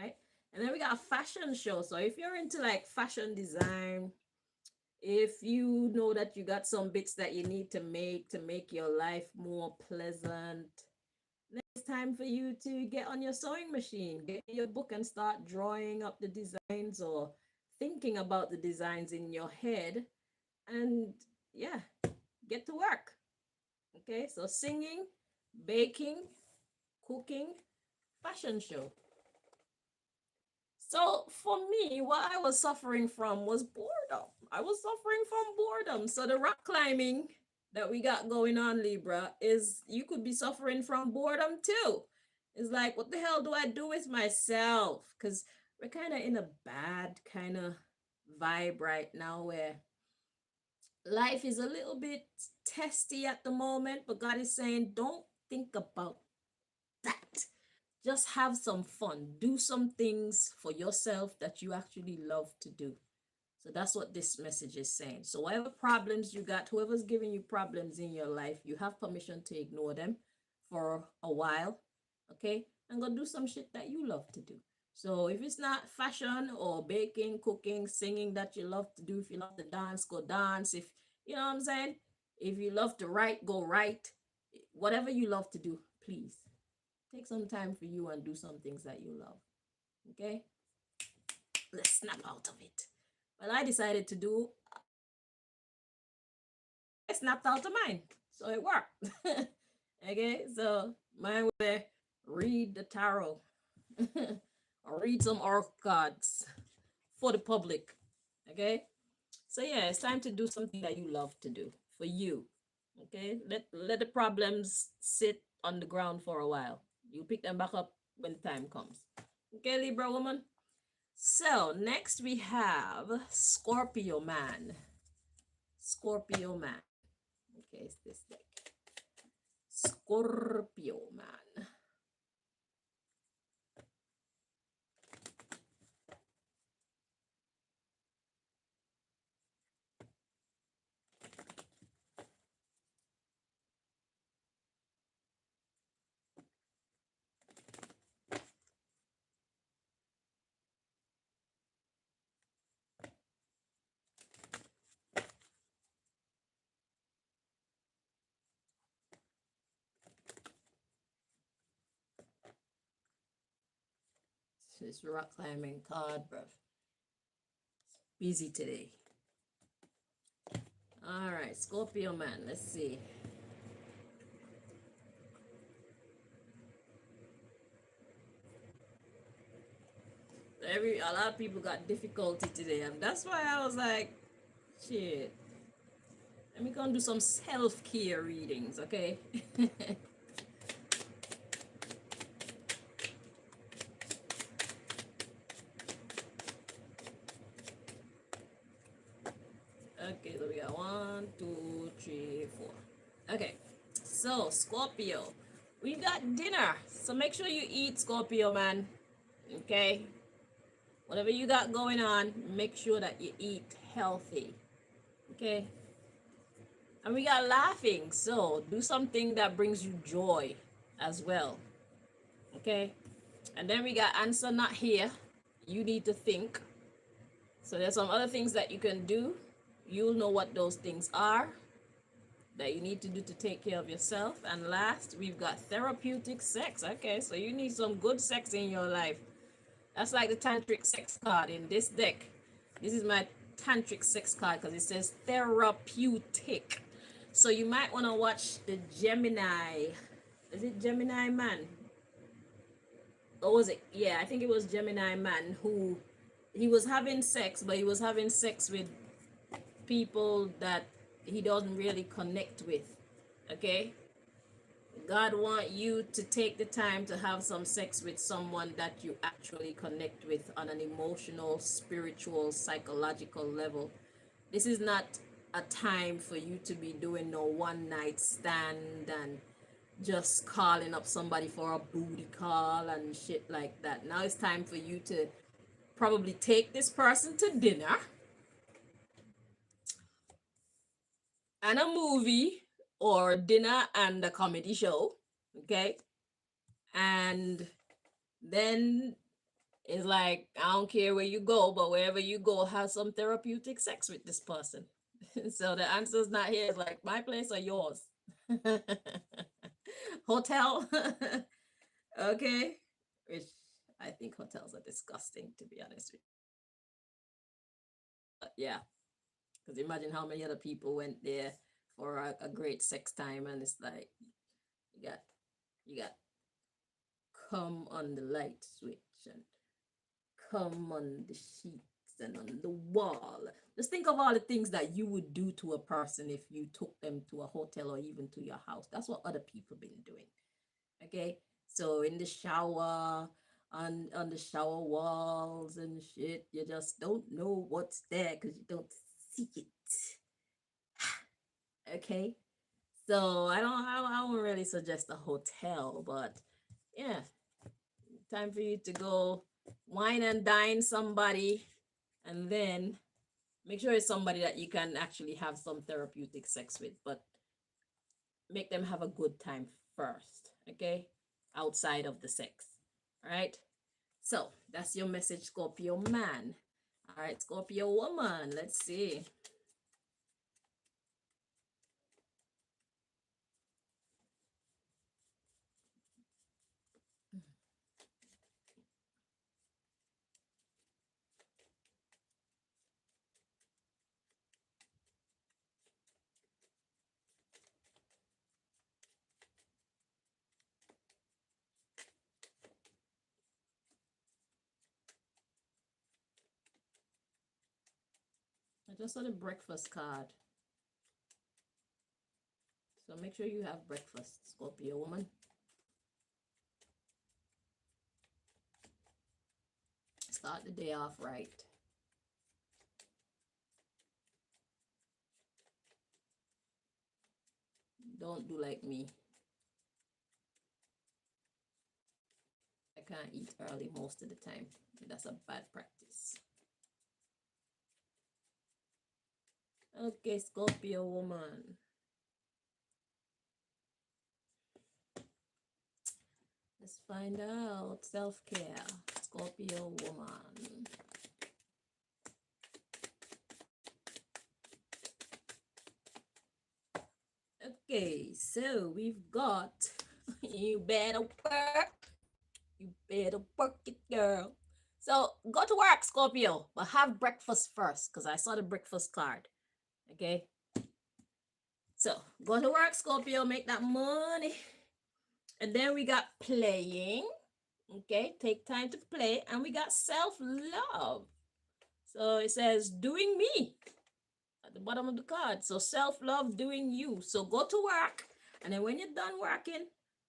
right? And then we got a fashion show. So if you're into like fashion design, if you know that you got some bits that you need to make your life more pleasant, then it's time for you to get on your sewing machine, get your book and start drawing up the designs or thinking about the designs in your head. And yeah, get to work. Okay, so singing, baking, cooking, fashion show. So for me, what I was suffering from was boredom. I was suffering from boredom. So the rock climbing that we got going on, Libra, is you could be suffering from boredom too. It's like, what the hell do I do with myself? Because we're kind of in a bad kind of vibe right now where life is a little bit testy at the moment, but God is saying, don't think about that. Just have some fun. Do some things for yourself that you actually love to do. So that's what this message is saying. So whatever problems you got, whoever's giving you problems in your life, you have permission to ignore them for a while, okay? And go do some shit that you love to do. So if it's not fashion or baking, cooking, singing that you love to do, if you love to dance, go dance. If you know what I'm saying, if you love to write, go write. Whatever you love to do, please take some time for you and do some things that you love. Okay? Let's snap out of it. Well, I decided to do, I snapped out of mine. So it worked. Okay? So mine will read the tarot or read some oracle cards for the public. Okay? So yeah, it's time to do something that you love to do for you. Okay? Let the problems sit on the ground for a while. You pick them back up when the time comes. Okay, Libra woman? So next we have Scorpio man. Scorpio man. Okay, it's this deck. Scorpio man. This rock climbing card, bruv. Busy today. All right, Scorpio man. Let's see. A lot of people got difficulty today, and that's why I was like, shit. Let me go and do some self-care readings, okay? Okay, so we got 1, 2, 3, 4. Okay, so Scorpio, we got dinner. So make sure you eat, Scorpio man. Okay, whatever you got going on, make sure that you eat healthy. Okay, And we got laughing. So do something that brings you joy as well. Okay. And then we got answer not here. You need to think. So there's some other things that you can do. You'll know what those things are that you need to do to take care of yourself. And last, we've got therapeutic sex. Okay, so you need some good sex in your life. That's like the tantric sex card in this deck. This is my tantric sex card because it says therapeutic. So you might want to watch the Gemini. Is it Gemini Man? Or was it? Yeah, I think it was Gemini Man who he was having sex, but he was having sex with people that he doesn't really connect with. Okay? God want you to take the time to have some sex with someone that you actually connect with on an emotional, spiritual, psychological level. This is not a time for you to be doing no one night stand and just calling up somebody for a booty call and shit like that. Now it's time for you to probably take this person to dinner and a movie or dinner and a comedy show. Okay. And then it's like, I don't care where you go, but wherever you go, have some therapeutic sex with this person. So the answer's not here. It's like, my place or yours? Hotel. Okay. Which I think hotels are disgusting, to be honest with you. But yeah. Because imagine how many other people went there for a great sex time, and it's like you got come on the light switch and come on the sheets and on the wall. Just think of all the things that you would do to a person if you took them to a hotel or even to your house. That's what other people been doing. Okay, so in the shower, on the shower walls and shit, you just don't know what's there because you don't see it. Okay, so I don't really suggest a hotel, but yeah, time for you to go wine and dine somebody, and then make sure it's somebody that you can actually have some therapeutic sex with, but make them have a good time first, okay? Outside of the sex. All right. So that's your message, Scorpio man. All right, Scorpio woman. Let's see. I just saw the breakfast card. So make sure you have breakfast, Scorpio woman. Start the day off right. Don't do like me. I can't eat early most of the time. That's a bad practice. Okay, Scorpio woman. Let's find out. Self-care. Scorpio woman. Okay, so we've got you better work. You better work it, girl. So go to work, Scorpio, but have breakfast first because I saw the breakfast card. Okay. So go to work, Scorpio, make that money. And then we got playing. Okay, take time to play. And we got self-love. So it says doing me at the bottom of the card. So self-love, doing you. So go to work. And then when you're done working,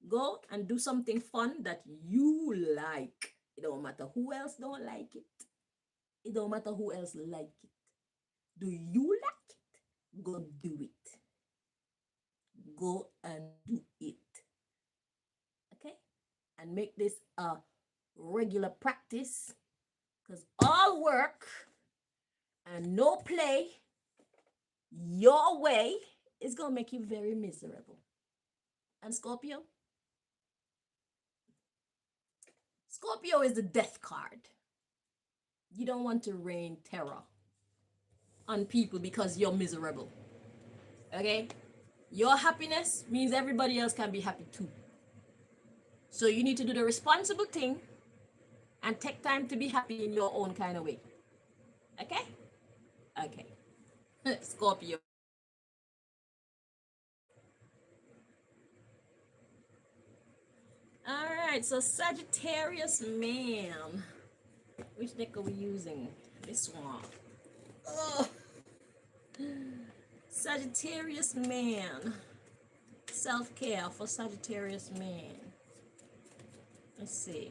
go and do something fun that you like. It don't matter who else don't like it. It don't matter who else like it. Do you like it? Go do it. Go and do it. Okay? And make this a regular practice because all work and no play your way it's gonna make you very miserable. And Scorpio is the death card. You don't want to rain terror on people because you're miserable. Okay? Your happiness means everybody else can be happy too. So you need to do the responsible thing and take time to be happy in your own kind of way. Okay? Okay. Scorpio. All right, so Sagittarius man. Which deck are we using? This one. Oh. Sagittarius man. Self-care for Sagittarius man. Let's see.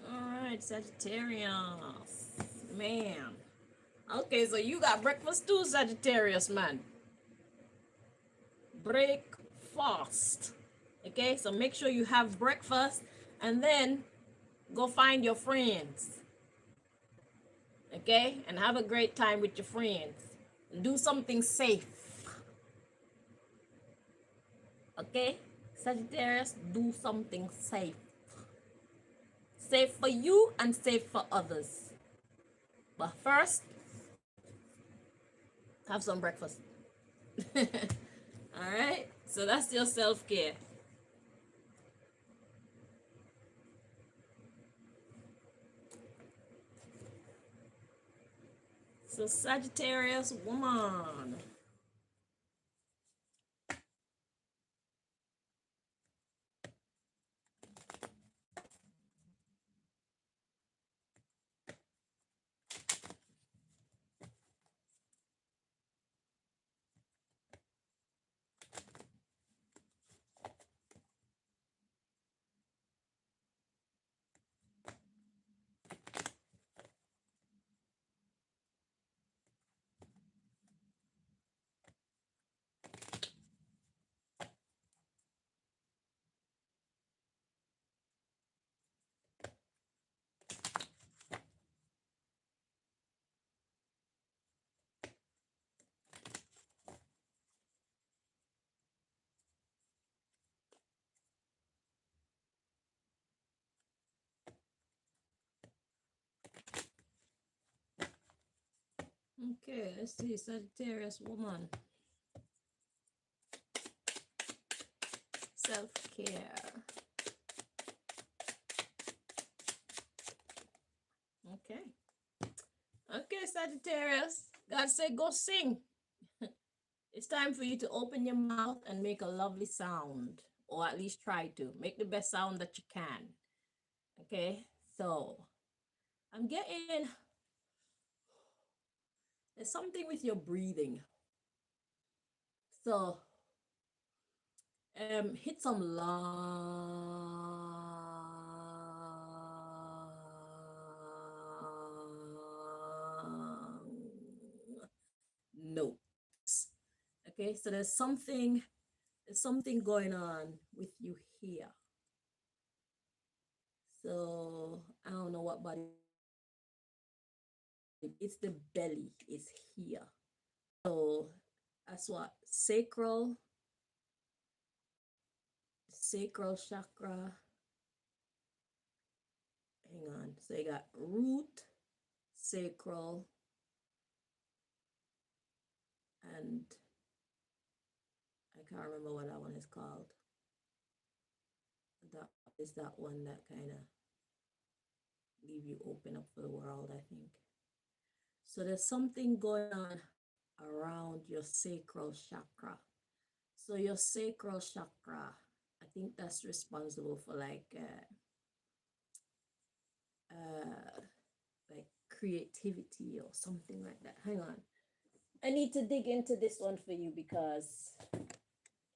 Alright, Sagittarius. Man. Okay, so you got breakfast too, Sagittarius man. Breakfast. Okay, so make sure you have breakfast and then go find your friends. Okay, and have a great time with your friends. And do something safe. Okay, Sagittarius, do something safe. Safe for you and safe for others. But first, have some breakfast. All right, so that's your self-care. So Sagittarius woman. Okay, let's see, Sagittarius woman. Self-care. Okay. Okay, Sagittarius. God said go sing. It's time for you to open your mouth and make a lovely sound. Or at least try to. Make the best sound that you can. Okay? So, I'm getting... There's something with your breathing. So, hit some long notes. Okay, so there's something going on with you here. So I don't know what body. It's the belly is here. So that's what sacral chakra. Hang on. So you got root, sacral, and I can't remember what that one is called. That is that one that kind of leave you open up for the world, I think. So there's something going on around your sacral chakra. So your sacral chakra, I think that's responsible for like like creativity or something like that. Hang on. I need to dig into this one for you because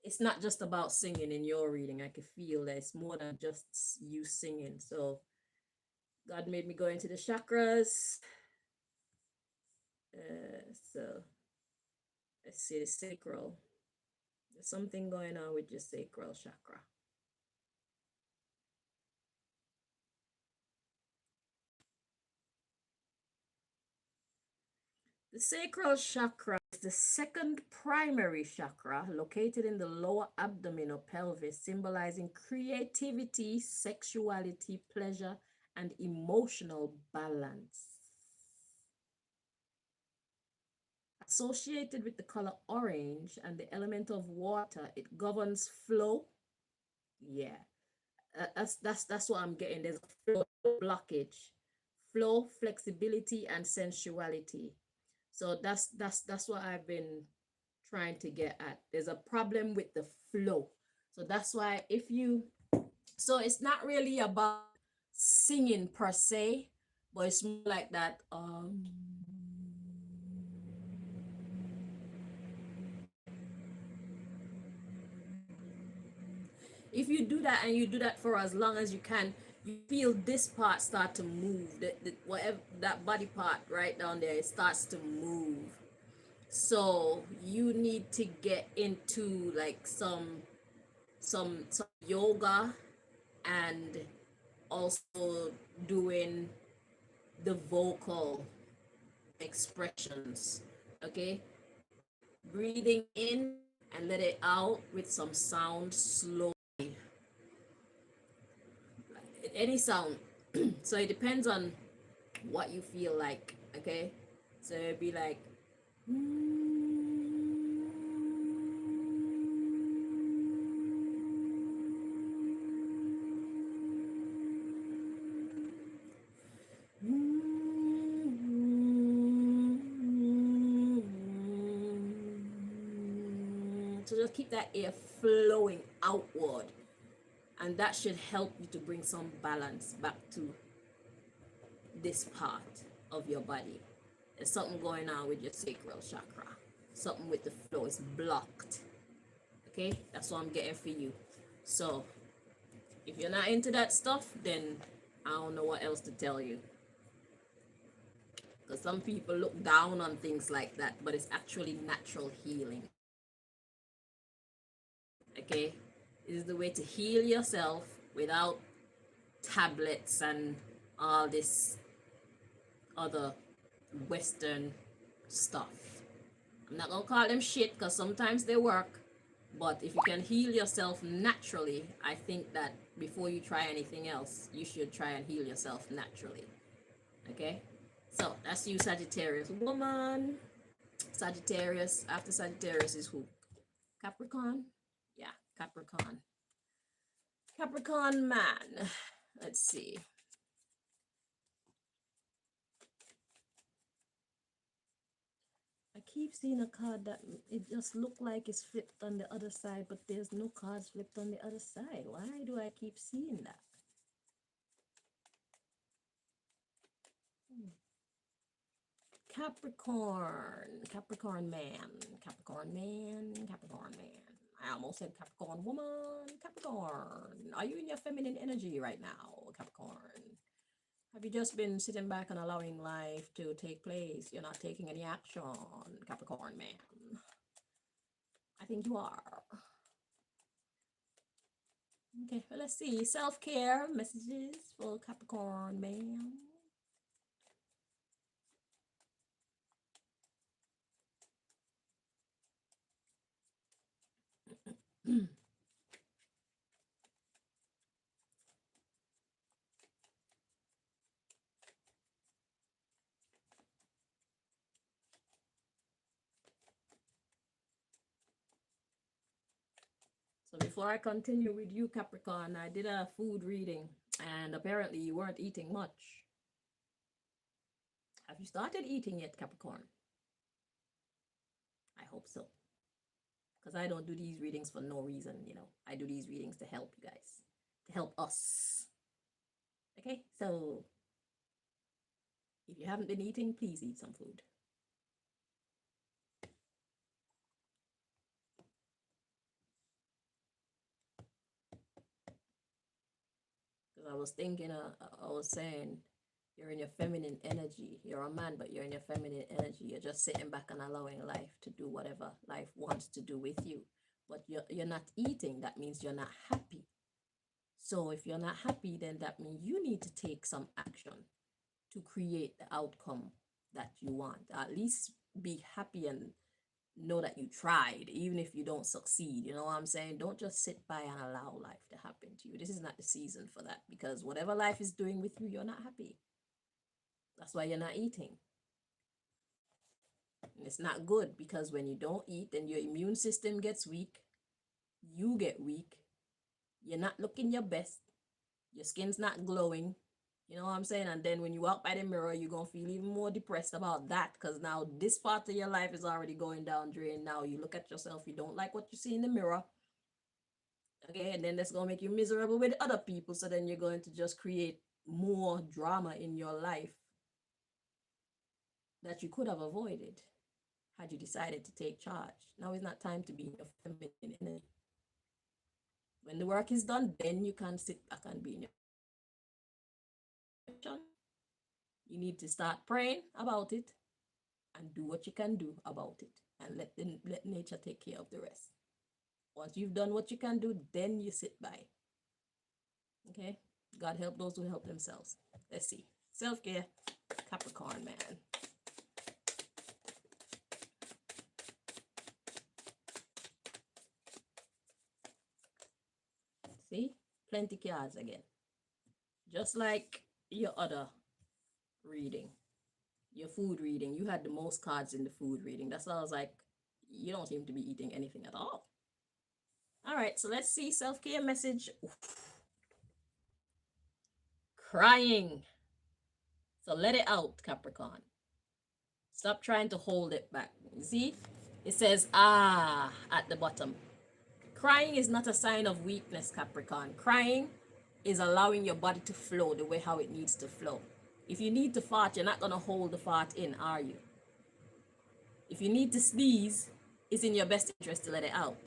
it's not just about singing in your reading. I can feel that it's more than just you singing. So God made me go into the chakras. So let's see the sacral. There's something going on with your sacral chakra. The sacral chakra is the second primary chakra located in the lower abdomen or pelvis, symbolizing creativity, sexuality, pleasure, and emotional balance. Associated with the color orange and the element of water, it governs flow. Yeah, that's what I'm getting. There's a flow blockage, flow, flexibility, and sensuality. So that's what I've been trying to get at. There's a problem with the flow. So that's why so it's not really about singing per se, but it's more like that. If you do that and you do that for as long as you can, you feel this part start to move. Whatever that body part right down there, it starts to move. So you need to get into like some yoga and also doing the vocal expressions. Okay, breathing in and let it out with some sound slow, any sound. So it depends on what you feel like. Okay, so it'd be like so just keep that air flowing outward, and that should help you to bring some balance back to this part of your body. There's something going on with your sacral chakra. Something with the flow is blocked. Okay, that's what I'm getting for you. So if you're not into that stuff, then I don't know what else to tell you. Because some people look down on things like that, but it's actually natural healing. Okay, this is the way to heal yourself without tablets and all this other Western stuff. I'm not gonna call them shit because sometimes they work, but if you can heal yourself naturally, I think that before you try anything else, you should try and heal yourself naturally. Okay, so that's you, Sagittarius woman. Sagittarius, after Sagittarius is who? Capricorn. Yeah, Capricorn. Capricorn man. Let's see. I keep seeing a card that it just look like it's flipped on the other side, but there's no cards flipped on the other side. Why do I keep seeing that? Capricorn, Capricorn man, Capricorn man, Capricorn man. I almost said Capricorn woman, Capricorn. Are you in your feminine energy right now, Capricorn? Have you just been sitting back and allowing life to take place? You're not taking any action, Capricorn man. I think you are. Okay, well, let's see. Self-care messages for Capricorn man. So before I continue with you, Capricorn, I did a food reading and apparently you weren't eating much. Have you started eating yet, Capricorn? I hope so. Because I don't do these readings for no reason, you know. I do these readings to help you guys, to help us. Okay, so If you haven't been eating, please eat some food. Because I was thinking, I was saying, you're in your feminine energy. You're a man, but you're in your feminine energy. You're just sitting back and allowing life to do whatever life wants to do with you. But you're not eating. That means you're not happy. So if you're not happy, then that means you need to take some action to create the outcome that you want. At least be happy and know that you tried, even if you don't succeed. You know what I'm saying? Don't just sit by and allow life to happen to you. This is not the season for that, because whatever life is doing with you, you're not happy. That's why you're not eating. And it's not good, because when you don't eat, then your immune system gets weak. You get weak. You're not looking your best. Your skin's not glowing. You know what I'm saying? And then when you walk by the mirror, you're going to feel even more depressed about that, because now this part of your life is already going down drain. Now you look at yourself, you don't like what you see in the mirror. Okay, and then that's going to make you miserable with other people. So then you're going to just create more drama in your life that you could have avoided had you decided to take charge. Now is not time to be in your feminine energy. When the work is done, then you can sit back and be in your action. You need to start praying about it and do what you can do about it, and let nature take care of the rest. Once you've done what you can do, then you sit by. Okay? God help those who help themselves. Let's see. Self-care, Capricorn, man. See? Plenty cards again. Just like your other reading, your food reading, you had the most cards in the food reading. That's why I was like, you don't seem to be eating anything at all. All right, so let's see. Self-care message. Oof. Crying. So let it out, Capricorn. Stop trying to hold it back. You see? It says, at the bottom. Crying is not a sign of weakness, Capricorn. Crying is allowing your body to flow the way how it needs to flow. If you need to fart, you're not going to hold the fart in, are you? If you need to sneeze, it's in your best interest to let it out.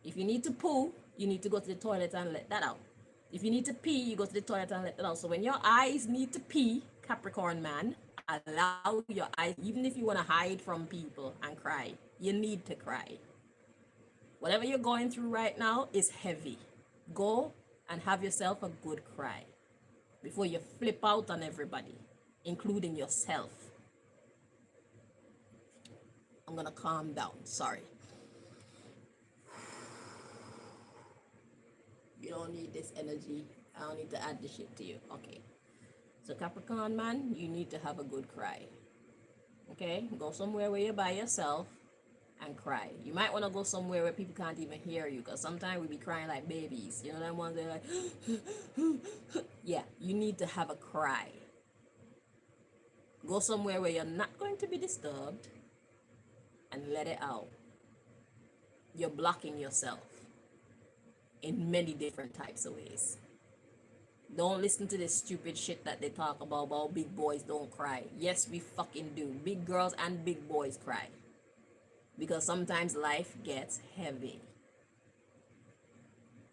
If you need to poo, you need to go to the toilet and let that out. If you need to pee, you go to the toilet and let that out. So when your eyes need to pee, Capricorn man, allow your eyes, even if you want to hide from people and cry, you need to cry. Whatever you're going through right now is heavy. Go and have yourself a good cry before you flip out on everybody, including yourself. I'm gonna calm down. Sorry. You don't need this energy. I don't need to add this shit to you. Okay. So Capricorn man, you need to have a good cry. Okay? Go somewhere where you're by yourself and cry. You might want to go somewhere where people can't even hear you, because sometimes we be crying like babies. You know them ones, they're like, yeah, you need to have a cry. Go somewhere where you're not going to be disturbed and let it out. You're blocking yourself in many different types of ways. Don't listen to this stupid shit that they talk about big boys don't cry. Yes, we fucking do. Big girls and big boys cry. Because sometimes life gets heavy.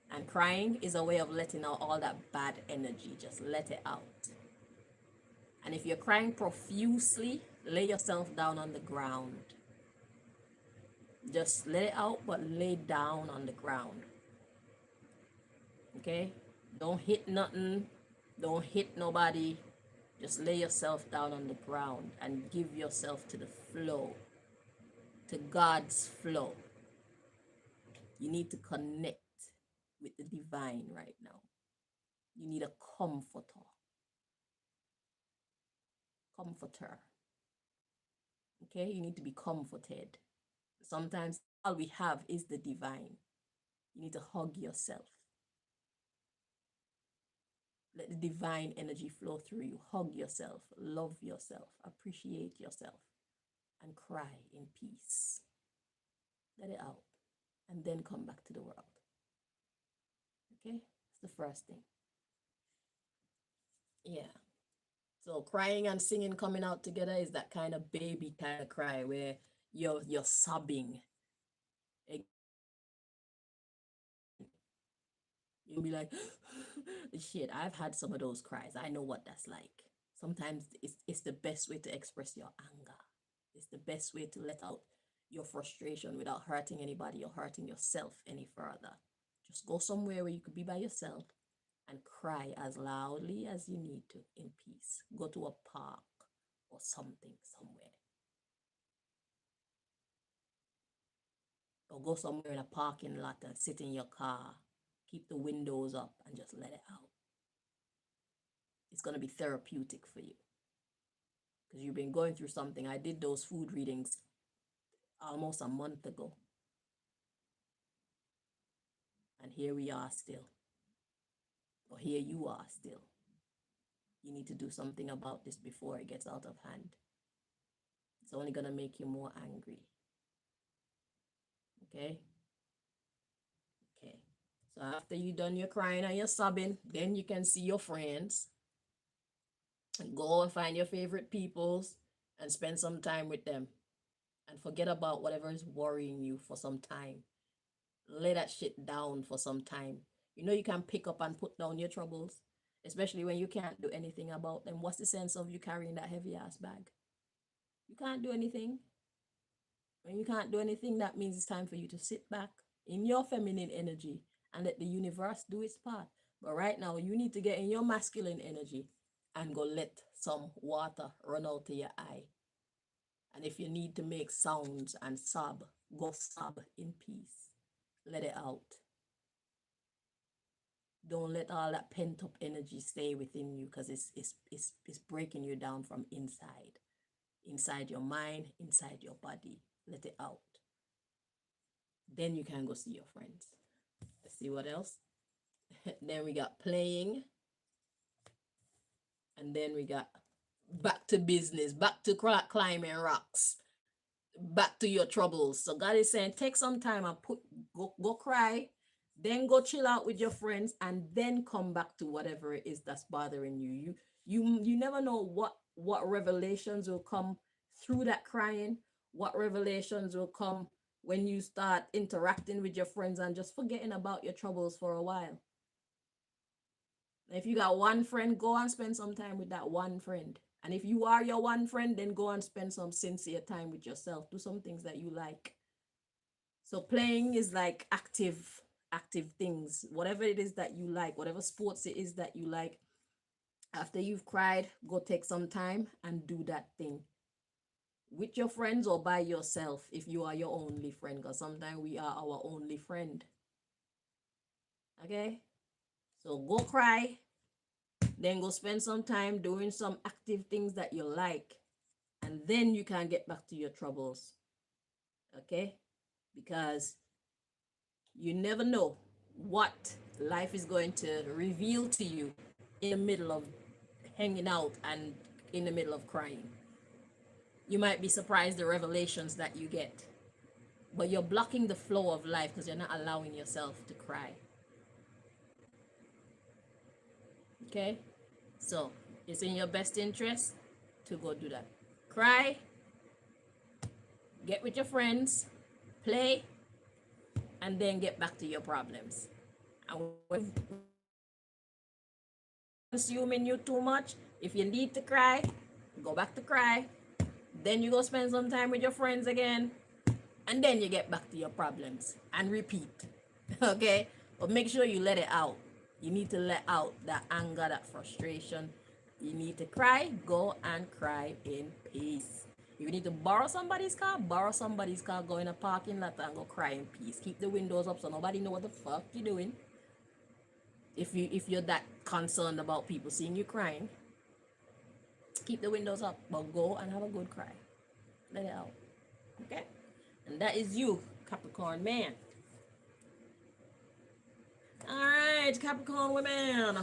And crying is a way of letting out all that bad energy. Just let it out. And if you're crying profusely, lay yourself down on the ground. Just let it out, but lay down on the ground. Okay? Don't hit nothing. Don't hit nobody. Just lay yourself down on the ground and give yourself to the flow, to God's flow. You need to connect with the divine right now. You need a comforter. Okay? You need to be comforted. Sometimes all we have is the divine. You need to hug yourself. Let the divine energy flow through you. Hug yourself, love yourself, appreciate yourself, and cry in peace. Let it out, and then come back to the world. Okay? That's the first thing. Yeah. So crying and singing coming out together is that kind of baby kind of cry where you're sobbing. You'll be like, shit, I've had some of those cries. I know what that's like. Sometimes it's the best way to express your anger. It's the best way to let out your frustration without hurting anybody or hurting yourself any further. Just go somewhere where you could be by yourself and cry as loudly as you need to in peace. Go to a park or something somewhere. Or go somewhere in a parking lot and sit in your car. Keep the windows up and just let it out. It's going to be therapeutic for you because you've been going through something. I did those food readings almost a month ago. And here we are still. Or here you are still. You need to do something about this before it gets out of hand. It's only going to make you more angry. Okay? Okay. So after you done your crying and your sobbing, then you can see your friends. And go and find your favorite peoples and spend some time with them. And forget about whatever is worrying you for some time. Lay that shit down for some time. You know you can pick up and put down your troubles, especially when you can't do anything about them. What's the sense of you carrying that heavy ass bag? You can't do anything. When you can't do anything, that means it's time for you to sit back in your feminine energy and let the universe do its part. But right now, you need to get in your masculine energy and go let some water run out to your eye. And if you need to make sounds and sob, go sob in peace. Let it out. Don't let all that pent up energy stay within you because it's breaking you down from inside. Inside your mind, inside your body. Let it out. Then you can go see your friends. Let's see what else. Then we got playing. And then we got back to business, back to climbing rocks, back to your troubles. So God is saying, take some time and go cry, then go chill out with your friends, and then come back to whatever it is that's bothering you. You never know what revelations will come through that crying, what revelations will come when you start interacting with your friends and just forgetting about your troubles for a while. If you got one friend, go and spend some time with that one friend. And if you are your one friend, then go and spend some sincere time with yourself. Do some things that you like. So playing is like active things. Whatever it is that you like, whatever sports it is that you like. After you've cried, go take some time and do that thing. With your friends or by yourself if you are your only friend. Because sometimes we are our only friend. Okay? So go cry. Then go spend some time doing some active things that you like. And then you can get back to your troubles. Okay? Because you never know what life is going to reveal to you in the middle of hanging out and in the middle of crying. You might be surprised the revelations that you get. But you're blocking the flow of life because you're not allowing yourself to cry. Okay? So, it's in your best interest to go do that. Cry, get with your friends, play, and then get back to your problems. And when consuming you too much, if you need to cry, go back to cry. Then you go spend some time with your friends again. And then you get back to your problems and repeat. Okay? But make sure you let it out. You need to let out that anger, that frustration. You need to cry, go and cry in peace. If you need to borrow somebody's car, go in a parking lot and go cry in peace. Keep the windows up so nobody know what the fuck you're doing. If you're that concerned about people seeing you crying, keep the windows up, but go and have a good cry. Let it out. Okay? And that is you, Capricorn man. All right, Capricorn women.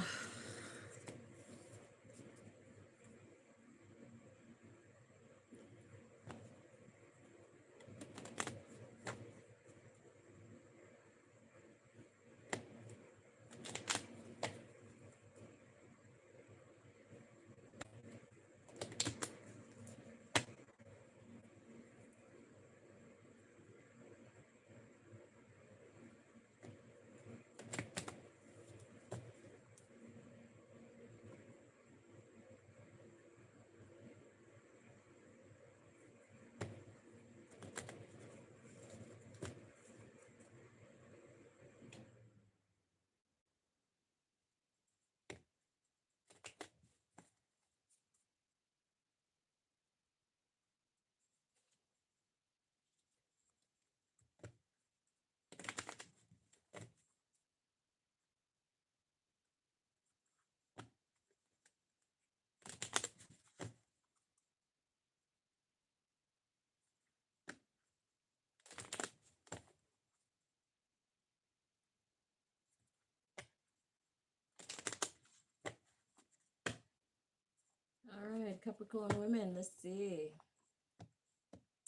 Capricorn women, let's see.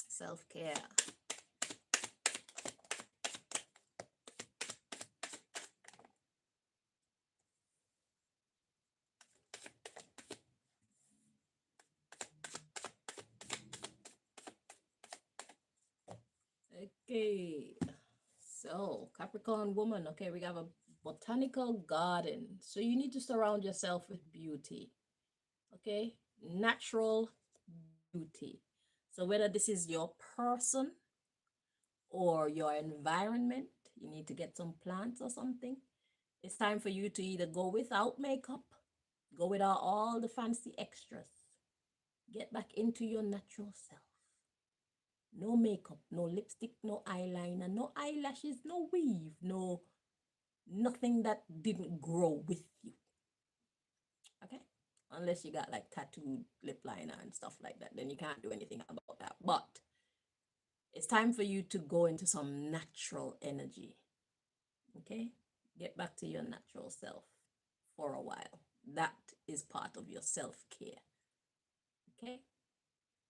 Self-care. Okay, so Capricorn woman, okay, we have a botanical garden. So you need to surround yourself with beauty, okay? Natural beauty. So whether this is your person or your environment, you need to get some plants or something. It's time for you to either go without makeup, go without all the fancy extras, get back into your natural self. No makeup, no lipstick, no eyeliner, no eyelashes, no weave, no nothing that didn't grow with you. Okay? Unless you got like tattooed lip liner and stuff like that, then you can't do anything about that. But it's time for you to go into some natural energy. Okay? Get back to your natural self for a while. That is part of your self-care. Okay?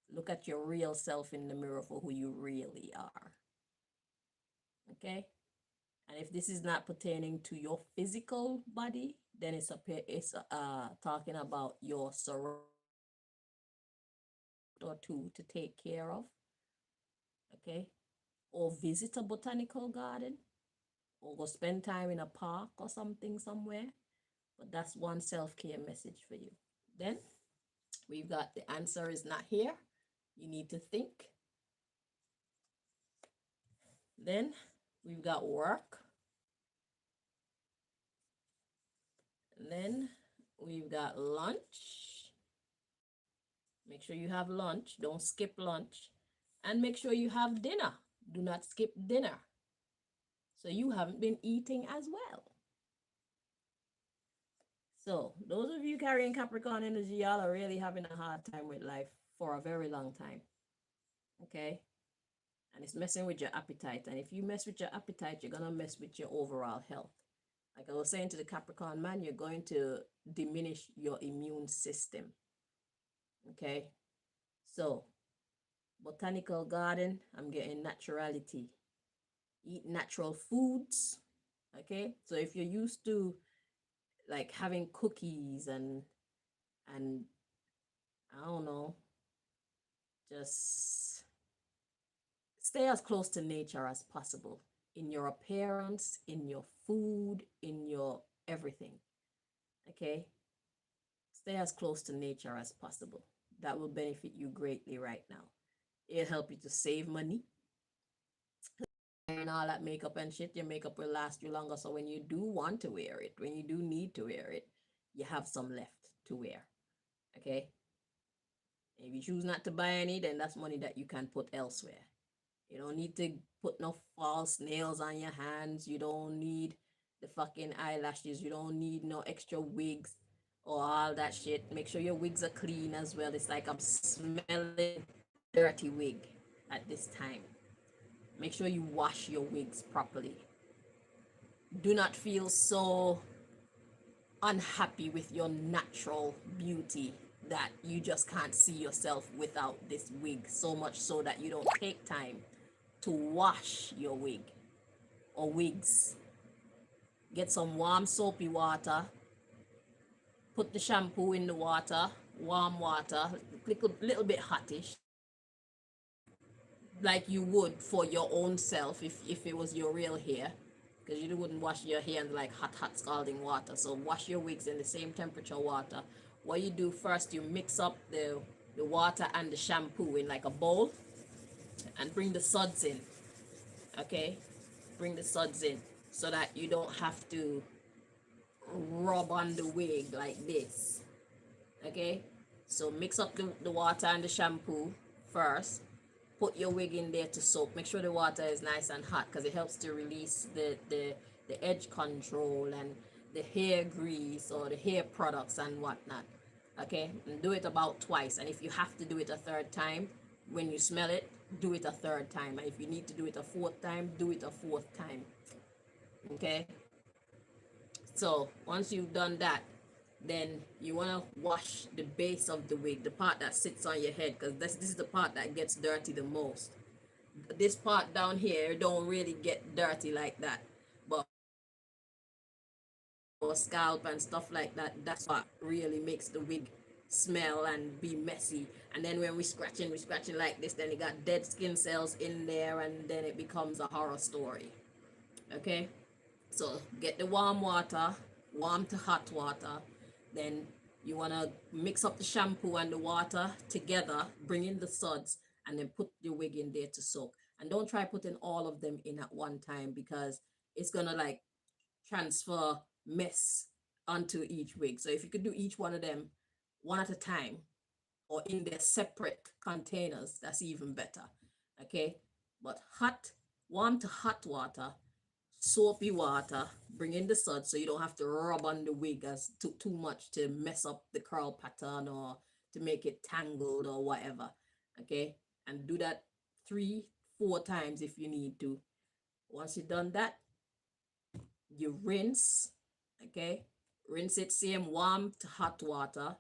Look at your real self in the mirror for who you really are. Okay? And if this is not pertaining to your physical body, then it's talking about your surrounding or two to take care of. Okay? Or visit a botanical garden, or go spend time in a park or something somewhere. But that's one self-care message for you. Then we've got the answer is not here. You need to think. Then we've got work. And then we've got lunch. Make sure you have lunch. Don't skip lunch. And make sure you have dinner. Do not skip dinner. So you haven't been eating as well. So those of you carrying Capricorn energy, y'all are really having a hard time with life for a very long time. Okay? And it's messing with your appetite. And if you mess with your appetite, you're going to mess with your overall health. Like I was saying to the Capricorn man, you're going to diminish your immune system. Okay? So, botanical garden, I'm getting naturality. Eat natural foods. Okay? So if you're used to like having cookies and I don't know, just stay as close to nature as possible in your appearance, in your food, in your everything. Okay? Stay as close to nature as possible. That will benefit you greatly right now. It'll help you to save money. And all that makeup and shit, your makeup will last you longer. So when you do want to wear it, when you do need to wear it, you have some left to wear. Okay? If you choose not to buy any, then that's money that you can put elsewhere. You don't need to put no false nails on your hands. You don't need the fucking eyelashes. You don't need no extra wigs or all that shit. Make sure your wigs are clean as well. It's like I'm smelling dirty wig at this time. Make sure you wash your wigs properly. Do not feel so unhappy with your natural beauty that you just can't see yourself without this wig, so much so that you don't take time to wash your wig or wigs. Get some warm soapy water, put the shampoo in the water, warm water, little bit hottish, like you would for your own self if it was your real hair, because you wouldn't wash your hair in like hot scalding water. So wash your wigs in the same temperature water. What you do first, you mix up the water and the shampoo in like a bowl and bring the suds in. Okay, bring the suds in so that you don't have to rub on the wig like this. Okay, so mix up the water and the shampoo first. Put your wig in there to soak. Make sure the water is nice and hot because it helps to release the edge control and the hair grease or the hair products and whatnot. Okay, and do it about twice. And if you have to do it a third time, when you smell it, do it a third time. And if you need to do it a fourth time, do it a fourth time. Okay, so once you've done that, then you want to wash the base of the wig, the part that sits on your head, because this is the part that gets dirty the most. This part down here don't really get dirty like that, but or scalp and stuff like that, that's what really makes the wig smell and be messy. And then when we're scratching like this, then it got dead skin cells in there, and then it becomes a horror story. Okay, so get the warm water, warm to hot water. Then you want to mix up the shampoo and the water together, bring in the suds, and then put your wig in there to soak. And don't try putting all of them in at one time, because it's gonna like transfer mess onto each wig. So if you could do each one of them one at a time or in their separate containers, that's even better. Okay, but hot, warm to hot water, soapy water, bring in the suds so you don't have to rub on the wig as too much to mess up the curl pattern or to make it tangled or whatever. Okay, and do that 3-4 times if you need to. Once you've done that, you rinse. Okay, rinse it same warm to hot water.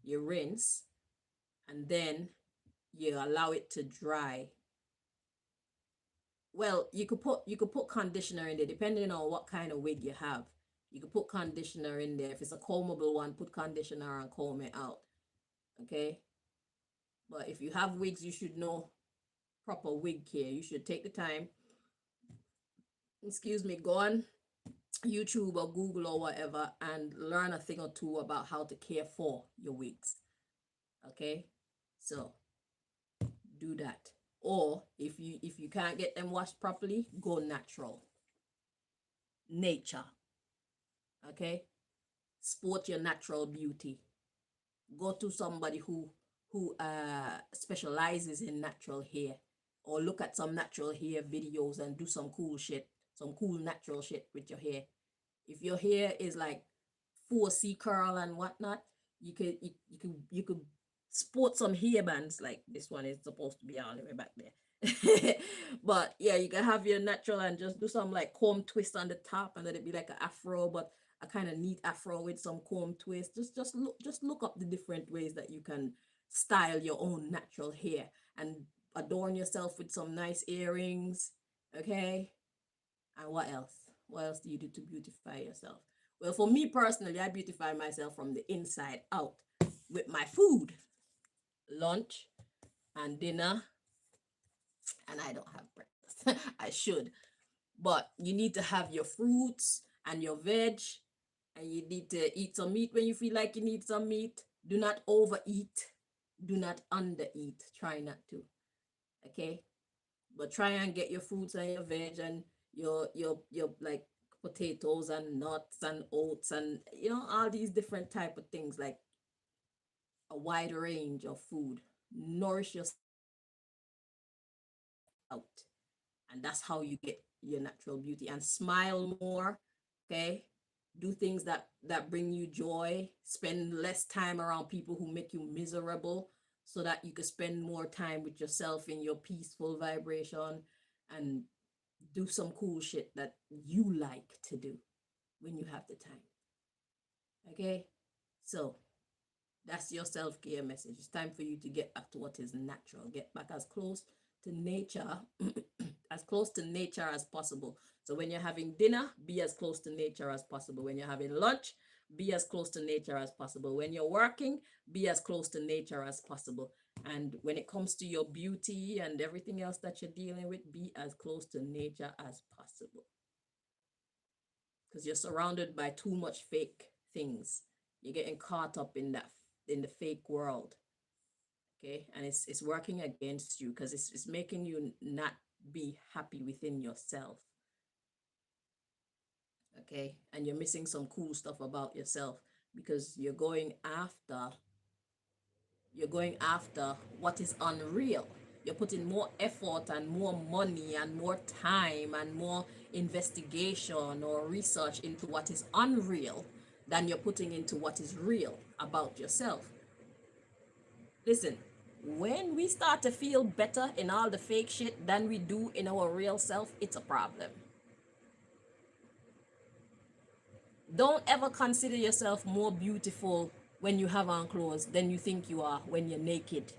You rinse, and then you allow it to dry. Well, you could put conditioner in there depending on what kind of wig you have. You could put conditioner in there. If it's a combable one, put conditioner and comb it out. Okay, but if you have wigs, you should know proper wig care. You should take the time, excuse me, go on YouTube or Google or whatever and learn a thing or two about how to care for your wigs. Okay, so do that. Or if you can't get them washed properly, go natural, nature. Okay, sport your natural beauty. Go to somebody who specializes in natural hair, or look at some natural hair videos and do some cool shit, some cool natural shit with your hair. If your hair is like 4C curl and whatnot, you could sport some hair bands. Like this one is supposed to be all the way back there. But yeah, you can have your natural and just do some like comb twist on the top, and let it be like an afro, but a kind of neat afro with some comb twist. Just look up the different ways that you can style your own natural hair and adorn yourself with some nice earrings. Okay, and what else? What else do you do to beautify yourself? Well, for me personally, I beautify myself from the inside out with my food, lunch and dinner. And I don't have breakfast. I should. But you need to have your fruits and your veg, and you need to eat some meat when you feel like you need some meat. Do not overeat. Do not undereat. Try not to. Okay? But try and get your fruits and your veg and your like potatoes and nuts and oats and all these different type of things, like a wide range of food. Nourish yourself out, and that's how you get your natural beauty. And smile more. Okay, do things that bring you joy. Spend less time around people who make you miserable, so that you can spend more time with yourself in your peaceful vibration, and do some cool shit that you like to do when you have the time. Okay, so that's your self-care message. It's time for you to get back to what is natural. Get back as close to nature as close to nature as possible. So when you're having dinner, be as close to nature as possible. When you're having lunch, be as close to nature as possible. When you're working, be as close to nature as possible. And when it comes to your beauty and everything else that you're dealing with, be as close to nature as possible. Because you're surrounded by too much fake things. You're getting caught up in the fake world. Okay, and it's working against you, because it's making you not be happy within yourself. Okay, and you're missing some cool stuff about yourself, because you're going after what is unreal. You're putting more effort and more money and more time and more investigation or research into what is unreal than you're putting into what is real about yourself. Listen, when we start to feel better in all the fake shit than we do in our real self, it's a problem. Don't ever consider yourself more beautiful when you have on clothes than you think you are when you're naked.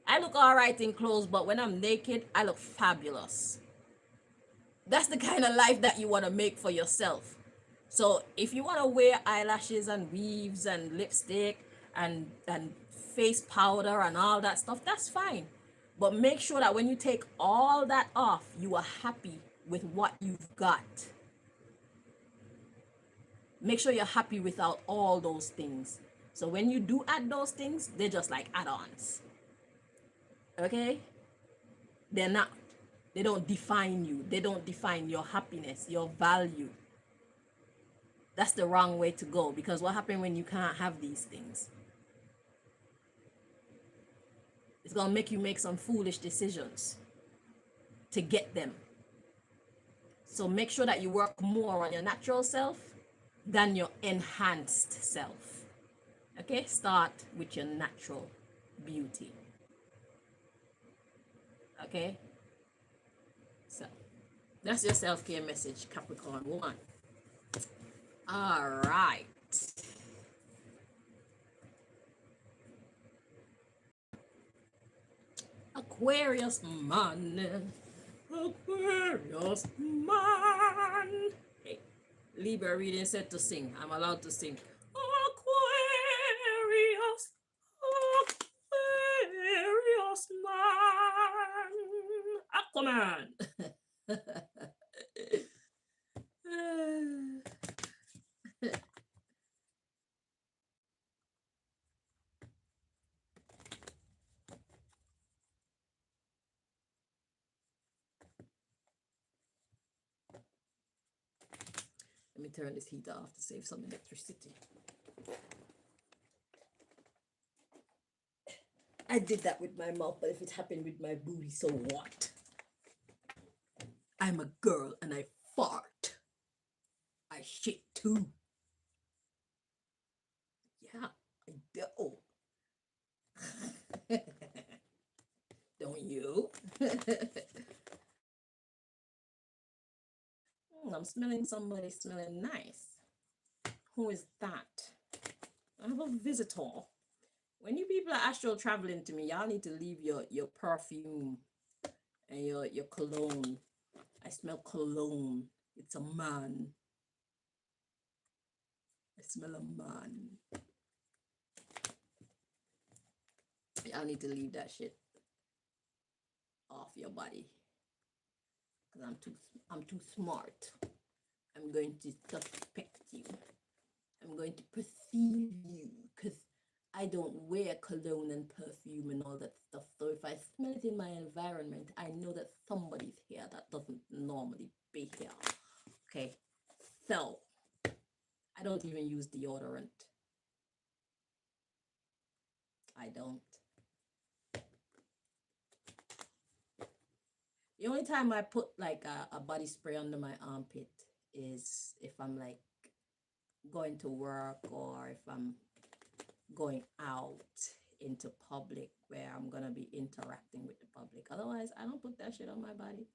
I look all right in clothes, but when I'm naked, I look fabulous. That's the kind of life that you want to make for yourself. So if you want to wear eyelashes and weaves and lipstick and face powder and all that stuff, that's fine. But make sure that when you take all that off, you are happy with what you've got. Make sure you're happy without all those things. So when you do add those things, they're just like add-ons. Okay? They're not. They don't define you. They don't define your happiness, your value. That's the wrong way to go, because what happens when you can't have these things? It's going to make you make some foolish decisions to get them. So make sure that you work more on your natural self than your enhanced self. Okay? Start with your natural beauty. Okay? So that's your self-care message, Capricorn woman. All right. Aquarius man. Aquarius man. Hey, Libra reading said to sing. I'm allowed to sing. Aquarius. Aquarius man. Aquaman. Let me turn this heat off to save some electricity. I did that with my mouth, but if it happened with my booty, so what? I'm a girl and I fart. I shit too. Yeah, I do. Don't you? I'm smelling somebody smelling nice. Who is that? I have a visitor. When you people are astral traveling to me, y'all need to leave your perfume and your cologne. I smell cologne. It's a man. I smell a man. Y'all need to leave that shit off your body. Cause I'm too smart. I'm going to suspect you. I'm going to perceive you, because I don't wear cologne and perfume and all that stuff. So if I smell it in my environment, I know that somebody's here that doesn't normally be here. Okay, so I don't even use deodorant. I don't. The only time I put like a body spray under my armpit is if I'm like going to work, or if I'm going out into public where I'm gonna be interacting with the public. Otherwise, I don't put that shit on my body.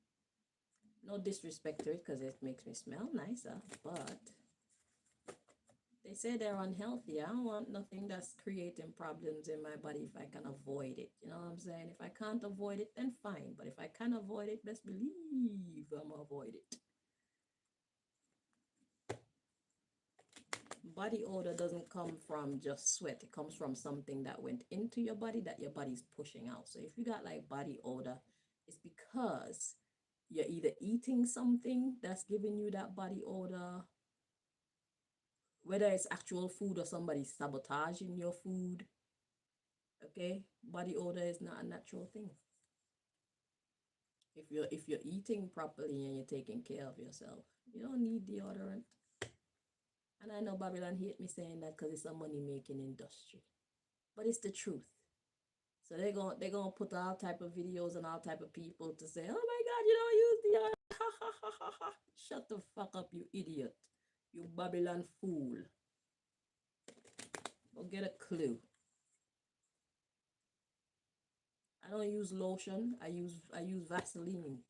No disrespect to it, because it makes me smell nicer, but they say they're unhealthy. I don't want nothing that's creating problems in my body if I can avoid it. You know what I'm saying? If I can't avoid it, then fine. But if I can avoid it, best believe I'm gonna avoid it. Body odor doesn't come from just sweat. It comes from something that went into your body that your body's pushing out. So if you got like body odor, it's because you're either eating something that's giving you that body odor, whether it's actual food or somebody sabotaging your food. Okay, body odor is not a natural thing. If you're eating properly and you're taking care of yourself, you don't need deodorant. And I know Babylon hate me saying that because it's a money making industry, but it's the truth. So they're gonna put all type of videos and all type of people to say, oh my God, you don't use deodorant. Ha ha ha ha ha. Shut the fuck up, you idiot. You Babylon fool. Go get a clue. I don't use lotion. I use Vaseline.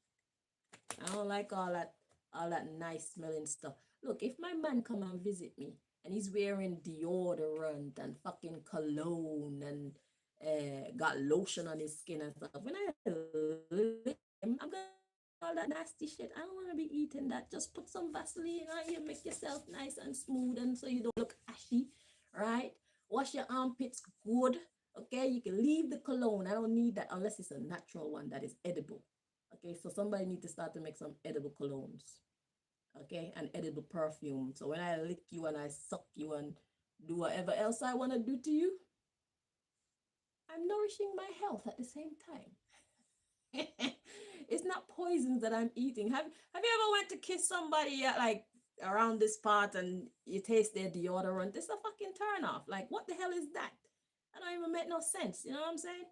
I don't like all that nice smelling stuff. Look, if my man come and visit me and he's wearing deodorant and fucking cologne and got lotion on his skin and stuff, when I lick him, I'm gonna all that nasty shit. I don't want to be eating that. Just put some Vaseline on you, make yourself nice and smooth, and so you don't look ashy, right? Wash your armpits good. Okay, you can leave the cologne. I don't need that unless it's a natural one that is edible. Okay, so somebody need to start to make some edible colognes. Okay, and edible perfume. So when I lick you and I suck you and do whatever else I want to do to you, I'm nourishing my health at the same time. It's not poisons that I'm eating. Have you ever went to kiss somebody at like around this part and you taste their deodorant? It's a fucking turn off. Like, what the hell is that? That don't even make no sense. You know what I'm saying?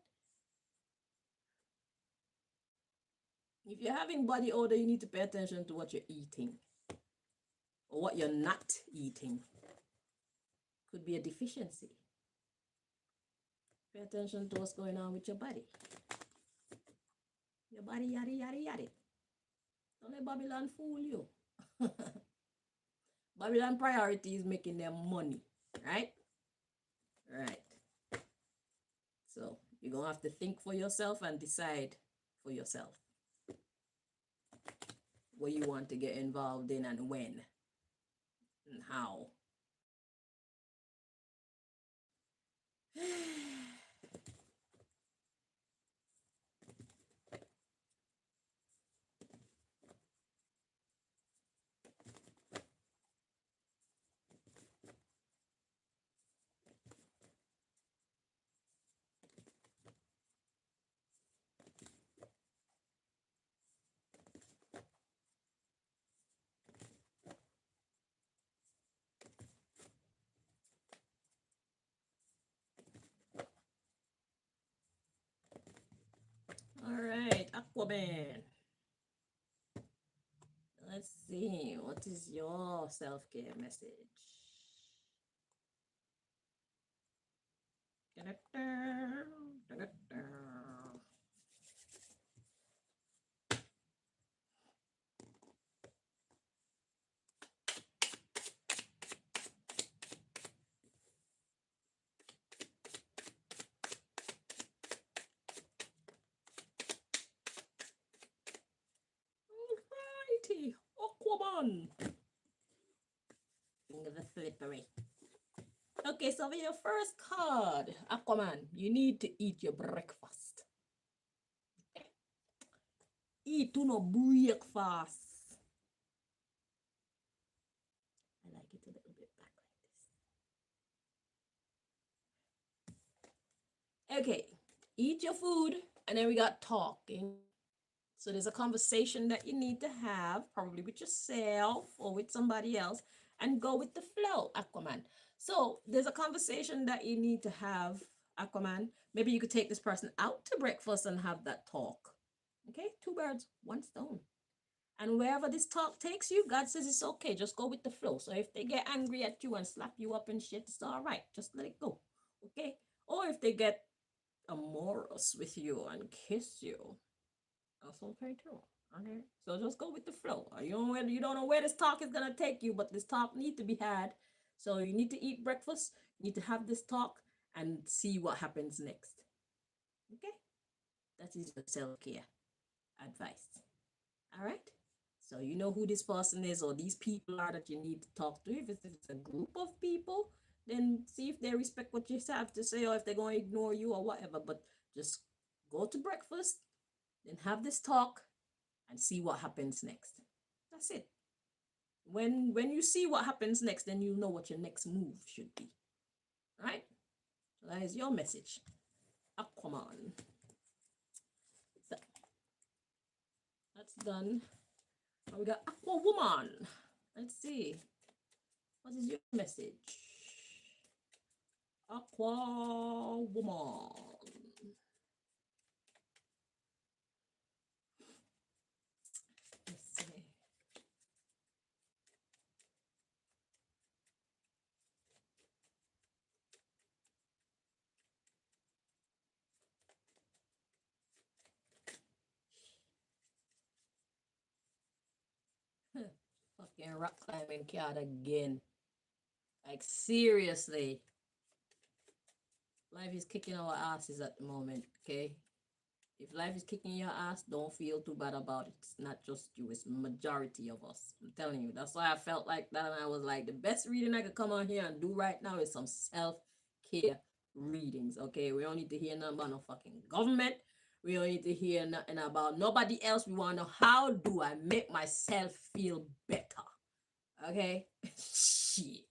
If you're having body odor, you need to pay attention to what you're eating or what you're not eating. Could be a deficiency. Pay attention to what's going on with your body. Your body, yada, yada, yada. Don't let Babylon fool you. Babylon priority is making them money, right? Right. So you're going to have to think for yourself and decide for yourself what you want to get involved in and when and how. All right, Aquaman. Let's see. What is your self-care message? Alrighty, Aquaman. King of the slippery. Okay, so for your first card, Aquaman, you need to eat your breakfast. Eat no breakfast. I like it a little bit back like this. Okay, eat your food, and then we got talking. So there's a conversation that you need to have, probably with yourself or with somebody else, and go with the flow, Aquaman. So there's a conversation that you need to have, Aquaman. Maybe you could take this person out to breakfast and have that talk. Okay, two birds, one stone. And wherever this talk takes you, God says it's okay. Just go with the flow. So if they get angry at you and slap you up and shit, it's all right. Just let it go. Okay? Or if they get amorous with you and kiss you, that's okay too. Okay. So just go with the flow. You don't know where this talk is gonna take you, but this talk need to be had. So you need to eat breakfast, you need to have this talk and see what happens next. Okay? That is your self-care advice. All right? So you know who this person is or these people are that you need to talk to. If it's a group of people, then see if they respect what you have to say or if they're going to ignore you or whatever. But just go to breakfast, then have this talk and see what happens next. That's it. When you see what happens next, then you know what your next move should be. Right? So that is your message. Aquaman. So that's done. Now we got Aqua Woman. Let's see. What is your message? Aqua Woman. Let's see. fucking rock climbing card again. Like, seriously. Life is kicking our asses at the moment, okay? If life is kicking your ass, don't feel too bad about it. It's not just you, it's majority of us. I'm telling you. That's why I felt like that, and I was like, the best reading I could come on here and do right now is some self-care readings, okay? We don't need to hear nothing about no fucking government. We don't need to hear nothing about nobody else. We want to know, how do I make myself feel better? Okay? Shit.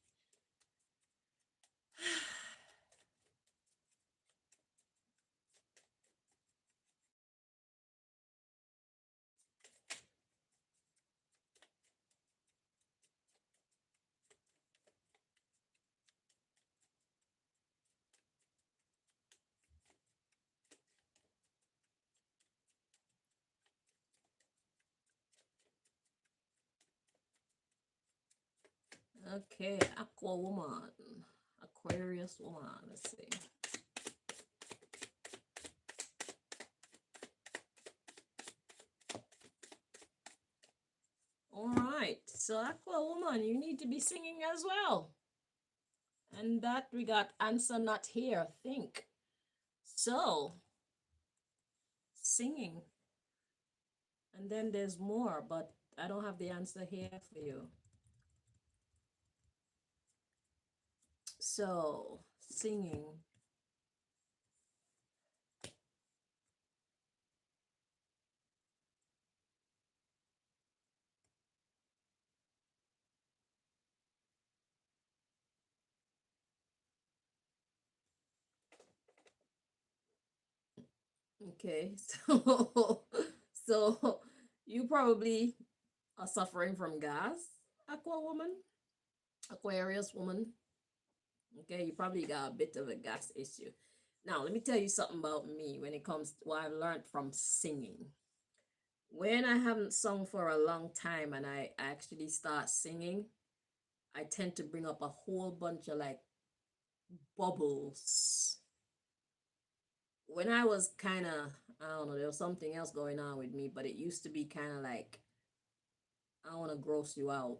Okay, Aqua Woman. Aquarius Woman. Let's see. All right, so Aqua Woman, you need to be singing as well. And that we got answer not here, think. So, singing. And then there's more, but I don't have the answer here for you. So, singing. Okay, so you probably are suffering from gas, Aqua Woman, Aquarius Woman. Okay, you probably got a bit of a gas issue. Now, let me tell you something about me when it comes to what I've learned from singing. When I haven't sung for a long time and I actually start singing, I tend to bring up a whole bunch of like bubbles. When I was kind of, I don't know, there was something else going on with me, but it used to be kind of like, I don't want to gross you out,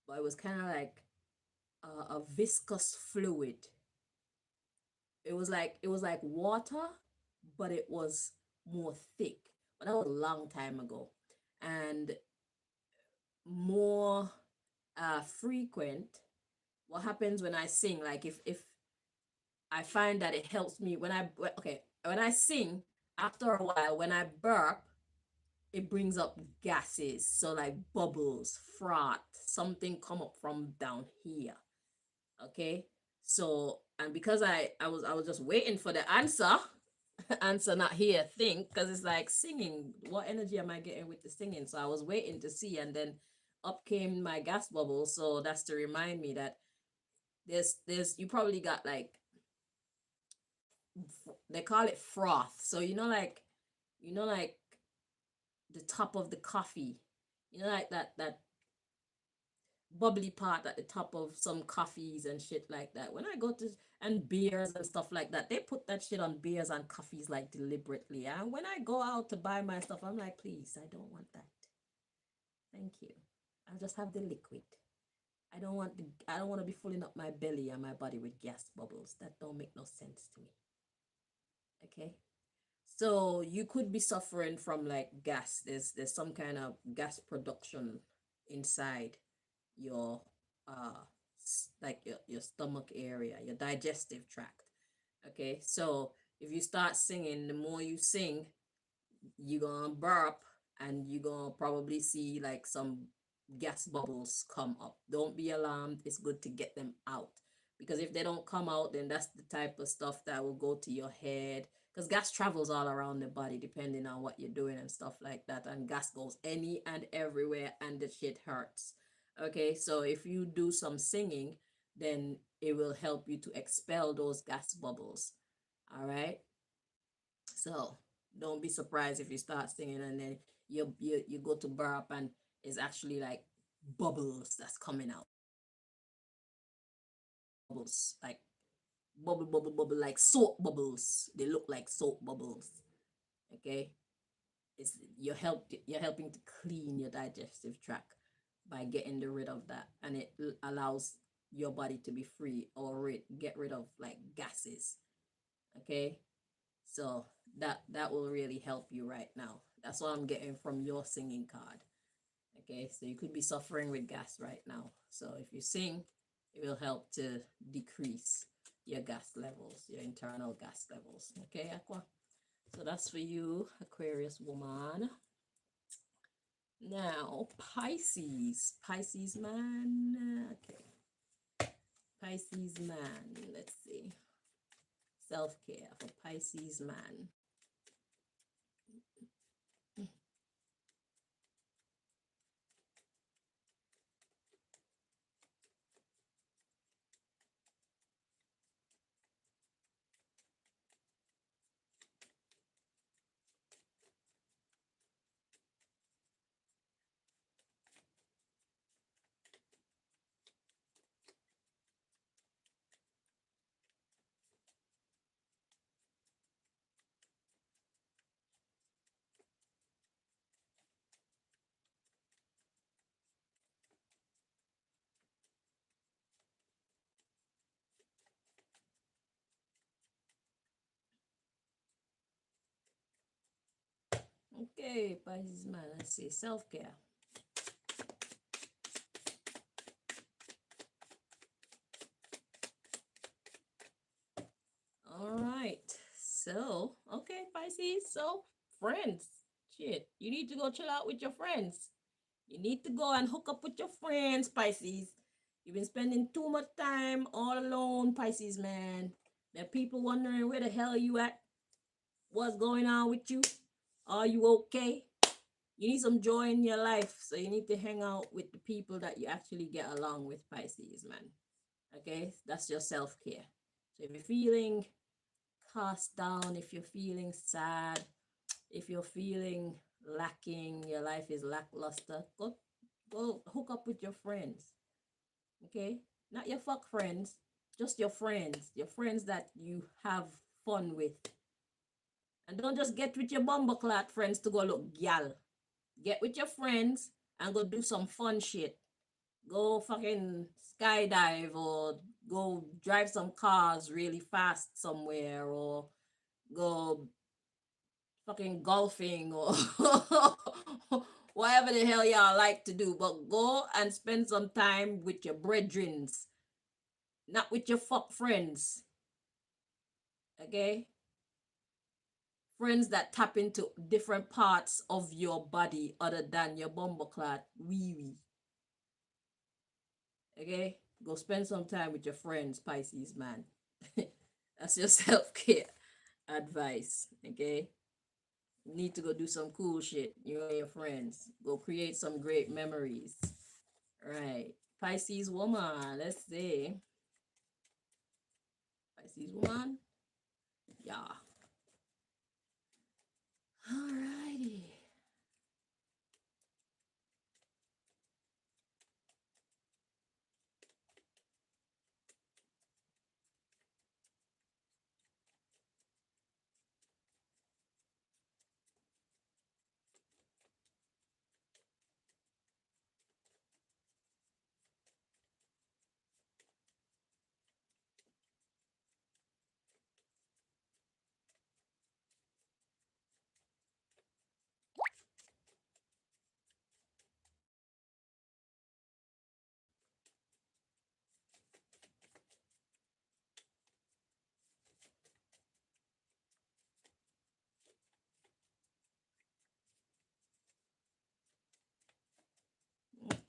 but it was kind of like a viscous fluid. It was like water, but it was more thick. But that was a long time ago, and more frequent. What happens when I sing? Like if I find that it helps me when I sing, after a while when I burp, it brings up gases, so like bubbles, froth, something come up from down here. Okay, so and because I was just waiting for the answer. Answer not here, think, because it's like singing, what energy am I getting with the singing? So I was waiting to see, and then up came my gas bubble. So that's to remind me that there's you probably got like, they call it froth. So like the top of the coffee, like that bubbly part at the top of some coffees and shit like that. When I go to, and beers and stuff like that, they put that shit on beers and coffees like deliberately. And when I go out to buy my stuff, I'm like, please, I don't want that. Thank you. I'll just have the liquid. I don't want to be filling up my belly and my body with gas bubbles. That don't make no sense to me. Okay? So you could be suffering from like gas. There's some kind of gas production inside your like your stomach area, your digestive tract. Okay, so if you start singing, the more you sing, you're gonna burp, and you're gonna probably see like some gas bubbles come up. Don't be alarmed, it's good to get them out, because if they don't come out, then that's the type of stuff that will go to your head, because gas travels all around the body depending on what you're doing and stuff like that, and gas goes any and everywhere, and the shit hurts. Okay, so if you do some singing, then it will help you to expel those gas bubbles. All right, so don't be surprised if you start singing and then you go to burp and it's actually like bubbles that's coming out. Bubbles like bubble like soap bubbles. They look like soap bubbles. Okay, it's you're helping to clean your digestive tract. by getting rid of that, and it allows your body to be free or get rid of like gases. Okay, so that will really help you right now. That's what I'm getting from your singing card. Okay, so you could be suffering with gas right now. So if you sing, it will help to decrease your gas levels, your internal gas levels. Okay, Aqua? So that's for you, Aquarius woman. Now, Pisces. Pisces man. Okay. Pisces man. Let's see. Self-care for Pisces man. Okay, Pisces man. Let's see. Self-care. All right. So, okay, Pisces. So, friends. Shit. You need to go chill out with your friends. You need to go and hook up with your friends, Pisces. You've been spending too much time all alone, Pisces, man. There are people wondering where the hell you at? What's going on with you? Are you okay? You need some joy in your life. So you need to hang out with the people that you actually get along with, Pisces, man. Okay? That's your self-care. So if you're feeling cast down, if you're feeling sad, if you're feeling lacking, your life is lackluster, go hook up with your friends. Okay, not your fuck friends, just your friends that you have fun with. And don't just get with your bumbleclad friends to go look gal. Get with your friends and go do some fun shit. Go fucking skydive or go drive some cars really fast somewhere, or go fucking golfing, or whatever the hell y'all like to do. But go and spend some time with your brethrens, not with your fuck friends. Okay? Friends that tap into different parts of your body other than your bumbleclad wee wee. Okay? Go spend some time with your friends, Pisces man. That's your self-care advice. Okay? You need to go do some cool shit, you and your friends. Go create some great memories. Right. Pisces woman, let's see. Pisces woman. Yeah. Alrighty.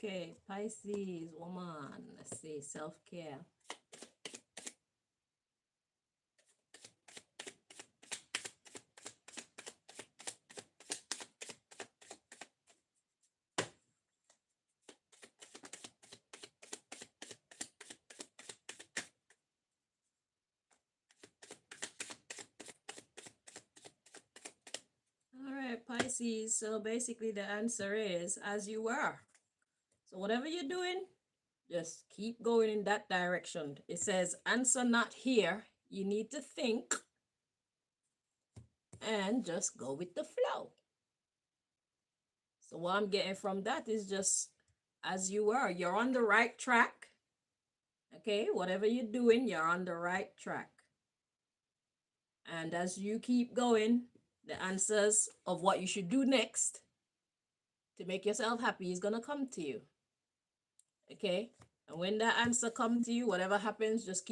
Okay, Pisces woman. Let's see, self-care. All right, Pisces. So basically the answer is as you were. So whatever you're doing, just keep going in that direction. It says answer not here. You need to think and just go with the flow. So what I'm getting from that is just as you were. You're on the right track. Okay, whatever you're doing, you're on the right track. And as you keep going, the answers of what you should do next to make yourself happy is going to come to you. Okay? And when that answer comes to you, whatever happens, just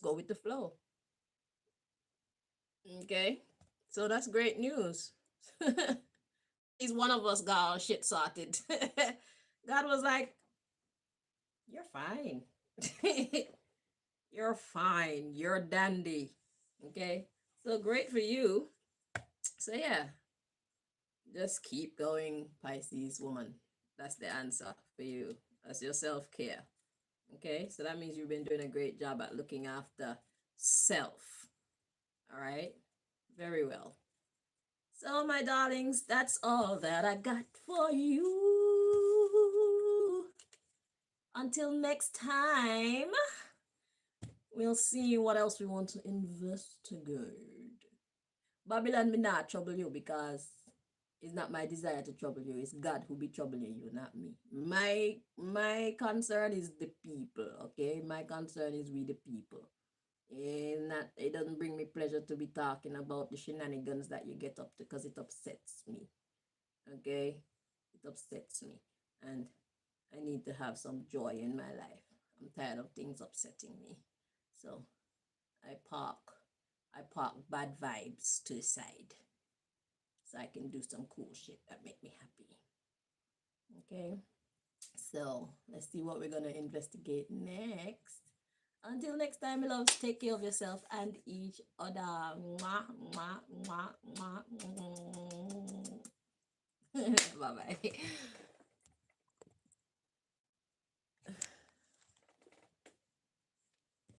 go with the flow. Okay? So that's great news. He's one of us got our shit sorted. God was like, you're fine. You're fine. You're dandy. Okay? So great for you. So yeah, just keep going, Pisces woman. That's the answer for you. That's your self-care. Okay? So that means you've been doing a great job at looking after self. All right? Very well. So, my darlings, that's all that I got for you. Until next time, we'll see what else we want to investigate. Babylon, me not trouble you because it's not my desire to trouble you. It's God who be troubling you, not me. My concern is the people, okay? My concern is we the people. It doesn't bring me pleasure to be talking about the shenanigans that you get up to because it upsets me. Okay? It upsets me. And I need to have some joy in my life. I'm tired of things upsetting me. So I park bad vibes to the side so I can do some cool shit that make me happy. Okay? So let's see what we're gonna investigate next. Until next time, my loves, take care of yourself and each other. Mwah, mwah, mwah, mwah, mwah. Bye-bye.